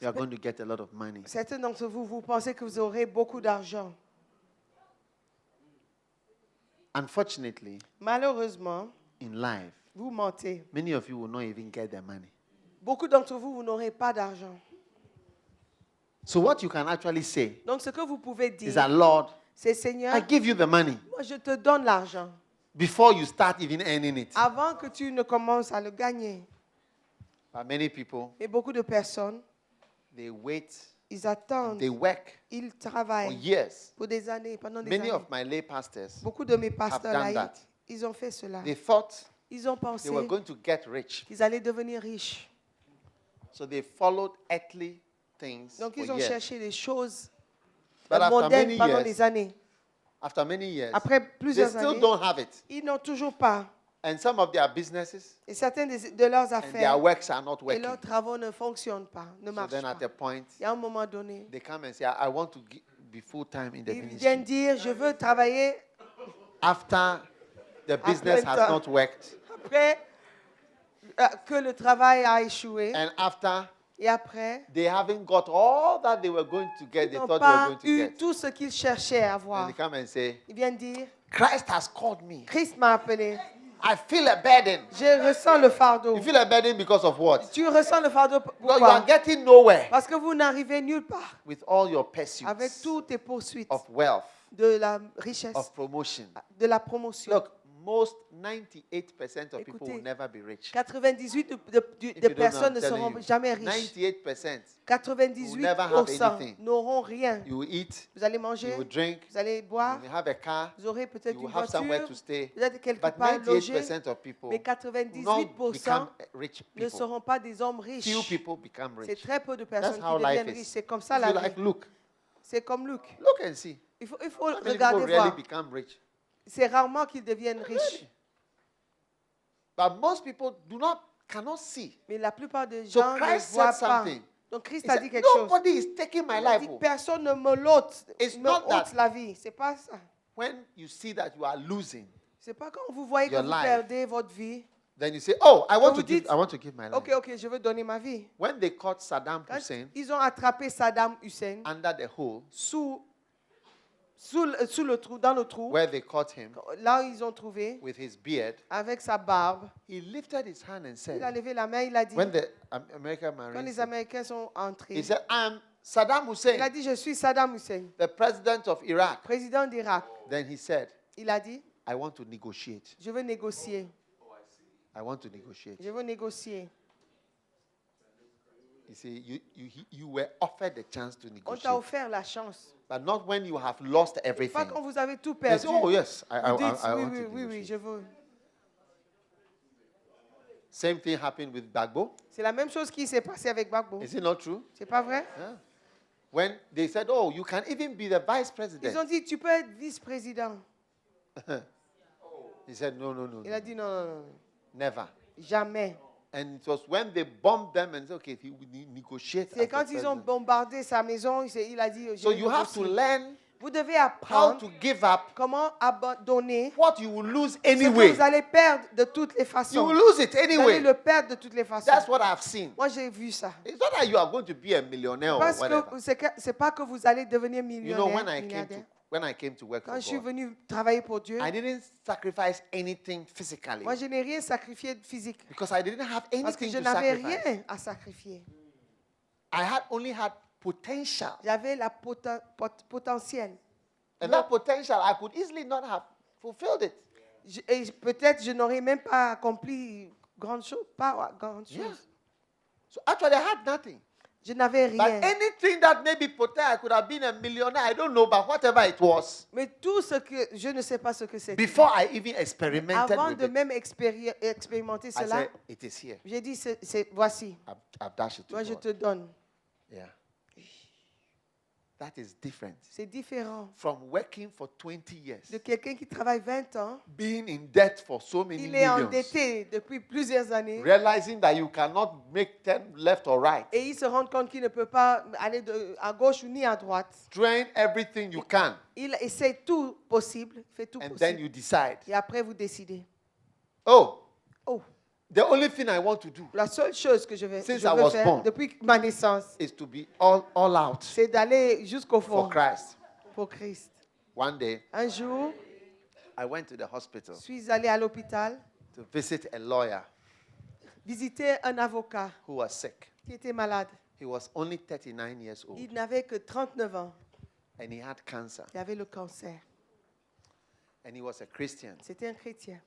you are going to get a lot of money. certains d'entre vous, vous pensez que vous aurez beaucoup d'argent. Unfortunately, Malheureusement, in life, vous mentez. many of you will not even get the money. Beaucoup d'entre vous, vous n'aurez pas d'argent. So what you can actually say Donc, ce que vous pouvez is that, dire, Lord, c'est Seigneur, I give you the money moi, je te donne l'argent before you start even earning it. avant que tu ne commences à le gagner. But many people, Et beaucoup de personnes, they wait, ils attendent, they work ils for travaillent years. pour des années, pendant des Many années. of my lay pastors, Beaucoup de mes pasteurs done là, that. ils ont fait cela. they thought Ils ont they pensé were going to get rich qu'ils allaient devenir riches. So they followed earthly things Donc, for ils ont years. cherché les choses But after mondaines many pendant years, des années. after many years, Après they plusieurs still années, don't have it. ils n'ont toujours pas. And some of their businesses Et certaines de leurs and their affaires works are not et working. leurs travaux ne fonctionnent pas, ne So marchent then pas. at a point, Et à un moment donné, they come and say, I want to be full time in the ils viennent ministry. dire, je veux travailler After the business plein has temps. not worked, après que le travail a échoué. and after Et après, they haven't got all that they were going to get, ils they n'ont thought they were pas going to eu get. tout ce qu'ils cherchaient à And avoir. they come and say, Ils viennent dire, Christ has called me. Christ m'a appelé. I feel a burden. Je ressens le fardeau. You feel a burden because of what? Tu ressens le fardeau Because you are pourquoi? getting nowhere Parce que vous n'arrivez nulle part with all your pursuits avec toutes tes poursuites of wealth, de la richesse, of promotion. de la promotion. Look, most 98% of people Écoutez, will never be rich. 98 If des you don't know, personnes I'm ne telling seront you, jamais riches. 98%. will never have 98% anything. n'auront rien. You will eat, Vous allez you manger, will drink, vous allez boire, you will have a car, vous aurez peut-être you une will have somewhere voiture, to stay. vous êtes quelque But part logé, 98% of people mais will not 98% become rich ne people. seront pas des hommes riches. Few people become C'est rich. très peu de personnes how qui life deviennent is. riches. C'est comme ça If la you like, vie. look C'est comme Luc. and see. Il faut How many people regarder really voir. become rich? C'est rarement qu'ils deviennent riches. But most people cannot see. Mais la plupart des So gens ne Christ voient said pas. something. Donc Christ He a said, dit quelque chose. nobody is taking my Il a life. dit, Oh. personne ne me l'ôte. It's Me not that. ôte la vie. C'est pas ça. When you see that you are losing, C'est pas quand vous voyez que Your vous life. perdez votre vie. then you say, "Oh, I want vous to give. dites, I want to give my life." Ok, je veux donner ma vie. When they caught Saddam Quand Hussein ils ont attrapé Saddam Hussein under the hole sous le trou, dans le trou, where they caught him là où ils ont trouvé, with his beard, avec sa barbe, he lifted his hand and il a said, levé la main, il a dit, "When the American quand Marines, les Américains sont entrés, he said, I'm Saddam il a Hussein, dit, je suis Saddam Hussein, the president of Iraq." président d'Irak. Then he said, Il a dit, "I want to negotiate. je veux négocier, I want to negotiate." je veux négocier. You see, you were offered the chance to On t'a negotiate, offert la chance. but not when you have lost Pas everything. quand vous avez tout You perdu. say, "Oh yes, I Vous dites, want to oui, negotiate." je veux. Same thing happened with Bagbo. C'est la même chose qui s'est passée avec Gbagbo. Is it not true? C'est pas vrai? Yeah. When they said, "Oh, you can even be the vice Ils ont president," dit, tu peux être vice-président. he said, "No, no, no, Il a no, dit, non, never." jamais. And it was when they bombed them and said, "Okay, he will negotiate." C'est as quand the ils ont president." bombardé sa maison, il a dit, je So vais you have to négocier. learn Vous devez how apprendre to give up comment abandonner what you will lose ce que anyway. vous allez perdre de toutes les You façons. will lose it Vous allez anyway. le perdre de toutes les façons. That's what I've seen. Moi, j'ai vu ça. It's not that you are going to be a millionaire or Parce whatever. que c'est pas que vous allez devenir You know, millionnaire, milliardaire. when I came to work Quand for je suis God, venu travailler pour Dieu, I didn't sacrifice anything physically moi, je n'ai rien sacrifié de physique. because I didn't have Parce que anything je to n'avais sacrifice. rien à sacrifier. I only had potential. J'avais la potentiel. And that potential, I could easily not have fulfilled it. Et peut-être je n'aurais même pas accompli grande chose, pas grande chose. Yeah. So actually, I had nothing. Je n'avais But rien. anything that maybe I could have been a millionaire, I don't know, but whatever it was, Mais tout ce que je ne sais pas ce que c'est. before I even experimented Avant with de it, même expérimenter I cela, said, it is here. j'ai dit voici. I've dashed it to Moi je God. te donne. Yeah. That is different C'est différent from working for 20 years, de quelqu'un qui travaille 20 ans. being in debt for so many Il est millions, endetté depuis plusieurs années. realizing that you cannot make 10 left or right, Et il se rend compte qu'il ne peut pas aller à gauche ou ni à droite. trying everything you can, Il essaie tout possible, fait tout and then possible. you decide, Et après, vous décidez. oh, Oh, the only thing I want to do la seule chose que je Since veux I was faire born. depuis ma naissance, is to be all out c'est d'aller jusqu'au for fond Christ. pour Christ. One day, Un jour, I went to the hospital je suis allée à l'hôpital to visit a lawyer visiter un avocat who was sick. qui était malade. He was only 39 years old, Il n'avait que 39 ans. and he had cancer, Il avait le cancer. and he was a Christian. C'était un chrétien.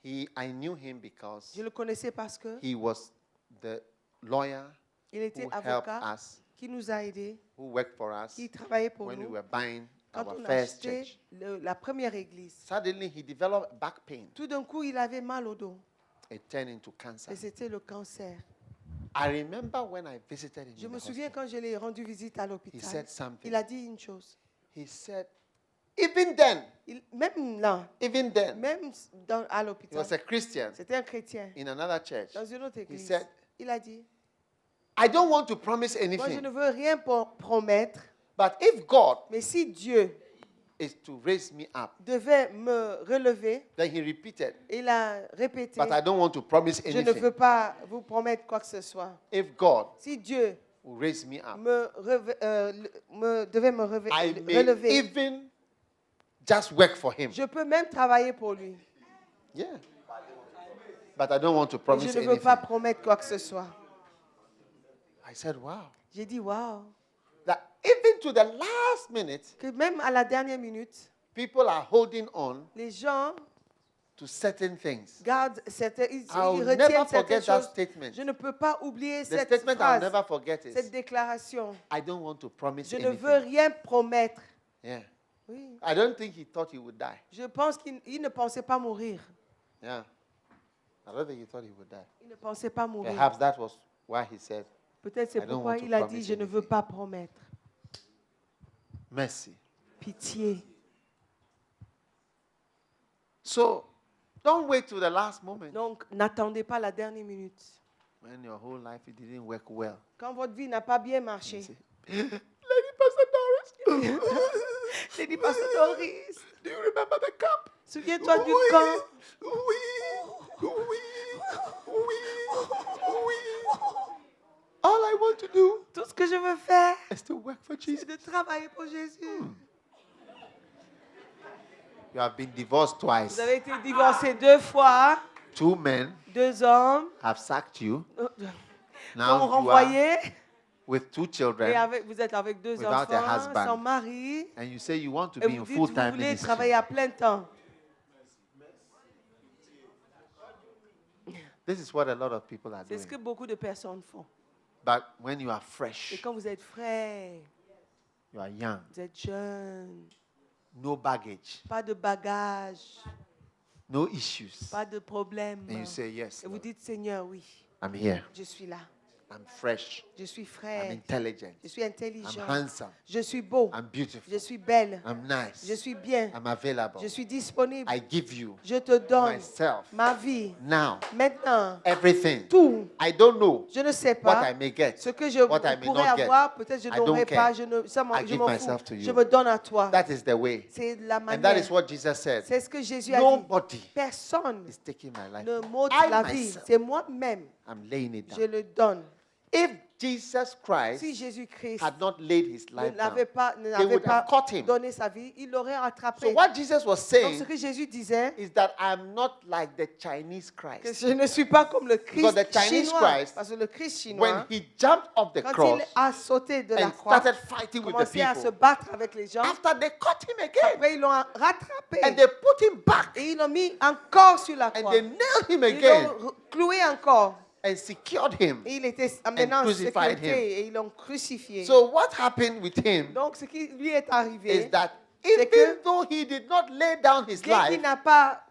I knew him because Je le connaissais parce que he was the lawyer il était who helped avocat us, qui nous a aidés, who worked for us qui travaillait pour when we nous were buying quand our on a first acheté church. la première église. Suddenly, he developed back pain. Tout d'un coup, il avait mal au dos. It turned into cancer. Et c'était le cancer. I remember when I visited him. Je in me the souviens hospital. quand je l'ai rendu visite à He l'hôpital. said something. Il a dit une chose. He said, even then, Même là, even then, même à he l'hôpital, was a Christian c'était un chrétien in another church. dans une autre He église. said, Il a dit, I don't want to promise moi je anything, ne veux rien promettre, but if God mais si Dieu is to raise me up, devait me relever, then he repeated, il a répété, but I don't want to promise je ne anything. veux pas vous promettre quoi que ce soit. If God Si Dieu will raise me up, devait me I may relever, even just work for him. je peux même travailler pour lui. Yeah. But I don't want to Mais promise je ne veux anything. pas promettre quoi que ce soit. I said, wow. J'ai dit, waouh, That even to the last minute, que même à la dernière minute, people are holding on les gens to certain things. gardent certaines, ils I'll retiennent never certaines forget that choses. statement. Je ne peux pas oublier The cette statement I'll phrase, never forget cette is, déclaration. I don't want to promise Je ne anything. veux rien promettre. Yeah. Oui. I don't think he thought he would die. Je pense qu'il ne pensait pas mourir. Yeah. I don't think he thought he would die. Il ne pensait pas mourir. Perhaps that was why he said, Peut-être I c'est don't pourquoi want to il a dit, promise je ne veux anything. pas promettre. mercy. Pitié. So don't wait till the last moment Donc, n'attendez pas la dernière minute. when your whole life it didn't work well. Quand votre vie n'a pas bien marché. Lady Pastor Doris, Lady Pastor Doris, do you remember the camp? souviens-toi du camp. All I want to do Tout ce que je veux faire, is to work for c'est Jesus. de travailler pour Jésus. You have been divorced twice. Vous avez été divorcé 2 fois, 2 men 2 hommes, have sacked you. l'ont Now you are renvoyé, with 2 et children, vous êtes avec 2 Without a enfants, husband. sans mari, and you say you want to et be vous in dites que vous full-time voulez ministry. travailler à plein temps. This is what a lot of people are C'est ce que doing. beaucoup de personnes font. But when you are Et fresh, quand vous êtes frais, you are young, vous êtes jeune, no baggage, pas de bagages, no issues, pas de problème. and you say, yes, Et vous Lord, dites, Seigneur, oui, I'm here. je suis là. I'm fresh. Je suis I'm frais. intelligent. Je suis I'm intelligent. handsome. Je suis beau. I'm beautiful. Je suis belle. I'm nice. Je suis bien. I'm available. Je suis disponible. I give you Je te donne myself ma vie. now, Maintenant, everything. tout. I don't know Je ne sais what pas I may get. ce que je what I may pourrais not get. avoir. Peut-être je I don't n'aurai care. pas. Je I give m'en fous. myself to you. Je me donne à toi. That is the way. C'est la And that manière. is what Jesus said. C'est ce que Jésus a dit. Nobody Personne is taking my life. ne m'ôte I la vie. myself, C'est moi-même. I'm laying it Je down. le donne. If Jesus Christ Si Jésus-Christ had not laid his ne life l'avait down, pas, they would have caught him. donné sa vie, il l'aurait rattrapé. So what Jesus was Donc, ce saying que Jésus disait, is that I'm not like the Chinese que Christ. je ne suis pas comme le Because Christ the Chinese chinois. Christ, Parce que le Christ When chinois, he jumped off the quand cross il a sauté de la and croix, started fighting with the commencé à se people, battre avec les gens, after they caught him again après ils l'ont rattrapé. and they put him back Et ils l'ont mis encore sur la and croix. they nailed him Ils again l'ont cloué encore. and secured him. Et il était maintenant en crucified sécurité et ils l'ont crucifié. So what happened with him Donc ce qui lui est arrivé, is that c'est even que though he did not lay down his bien qu'il life, n'a pas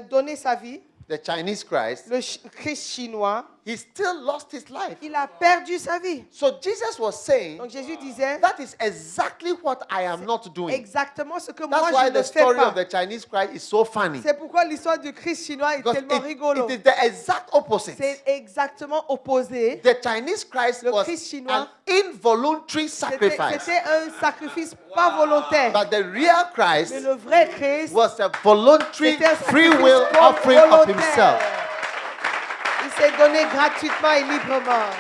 donné sa vie, the Chinese Christ, le Christ chinois, he still lost his life. il a perdu sa vie. So Jesus was saying, Donc Jésus disait, that is exactly what I am not doing. exactement ce que moi That's why je the ne fais story pas. of the Chinese Christ is so funny. C'est pourquoi l'histoire du Christ chinois est Because tellement rigolo. it is the exact opposite. C'est exactement opposé. The Chinese Christ Le was Christ chinois, an involuntary C'était sacrifice. un sacrifice pas volontaire. But the real Christ Mais le vrai Christ, was a voluntary c'était un free sacrifice will offering of volontaire. himself. Il s'est donné gratuitement et librement.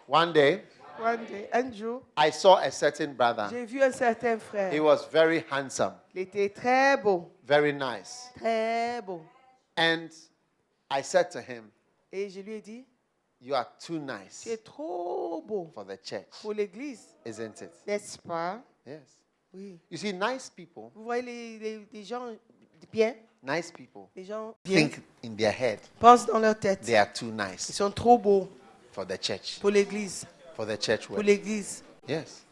One day, Un jour, I saw a certain brother. j'ai vu un certain He frère. was very handsome, Il était très beau, very nice. très beau. And I said to him, Et je lui ai dit, you are too nice tu es trop beau for the church, pour l'église, isn't it? n'est-ce pas? Yes. Oui. You see, nice people, Vous voyez les gens bien, nice people les gens bien think in their head pensent dans leur tête. they are too Ils nice sont trop beaux for the church, pour l'église, for the church pour work. l'église. Yes.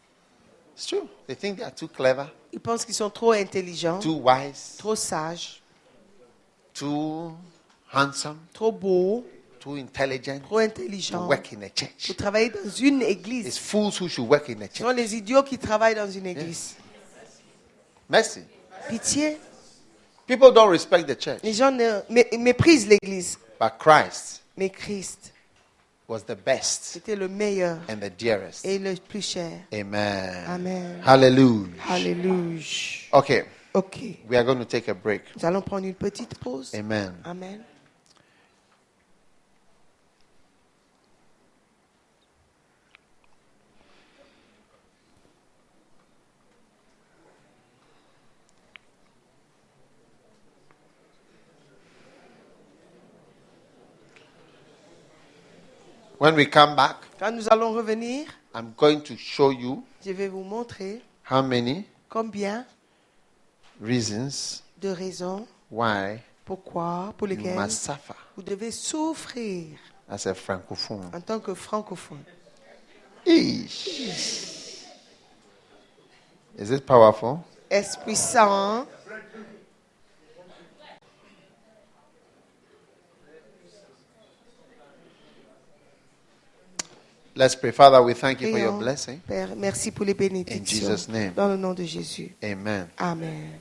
It's true. They think they are too clever, Ils pensent qu'ils sont trop intelligents, too wise. trop sages. too handsome, trop beau, too intelligent trop to intelligent work in a pour church. travailler dans une It's église. fools who should work in a Ce sont church. les idiots qui travaillent dans une église. Mercy. Pitié. People don't respect the church, Les gens méprisent l'église. but Christ Mais Christ, was the best c'était le meilleur and the dearest. et le plus cher. Amen. Amen. Hallelujah. Alléluia. Okay, Ok. we are going to take a break. Nous allons prendre une petite pause. Amen. Amen. When we come back, Quand nous allons revenir, I'm going to show you je vais vous montrer how many combien reasons de raisons why pourquoi, pour you lesquelles must suffer vous devez souffrir as a francophone. en tant que francophone. Eesh. Is it powerful? Est-ce puissant? Let's pray. Father, we thank you for your Prions. blessing. Père, merci pour les bénédictions. Jesus' name. Dans le nom de Jésus. Amen. Amen.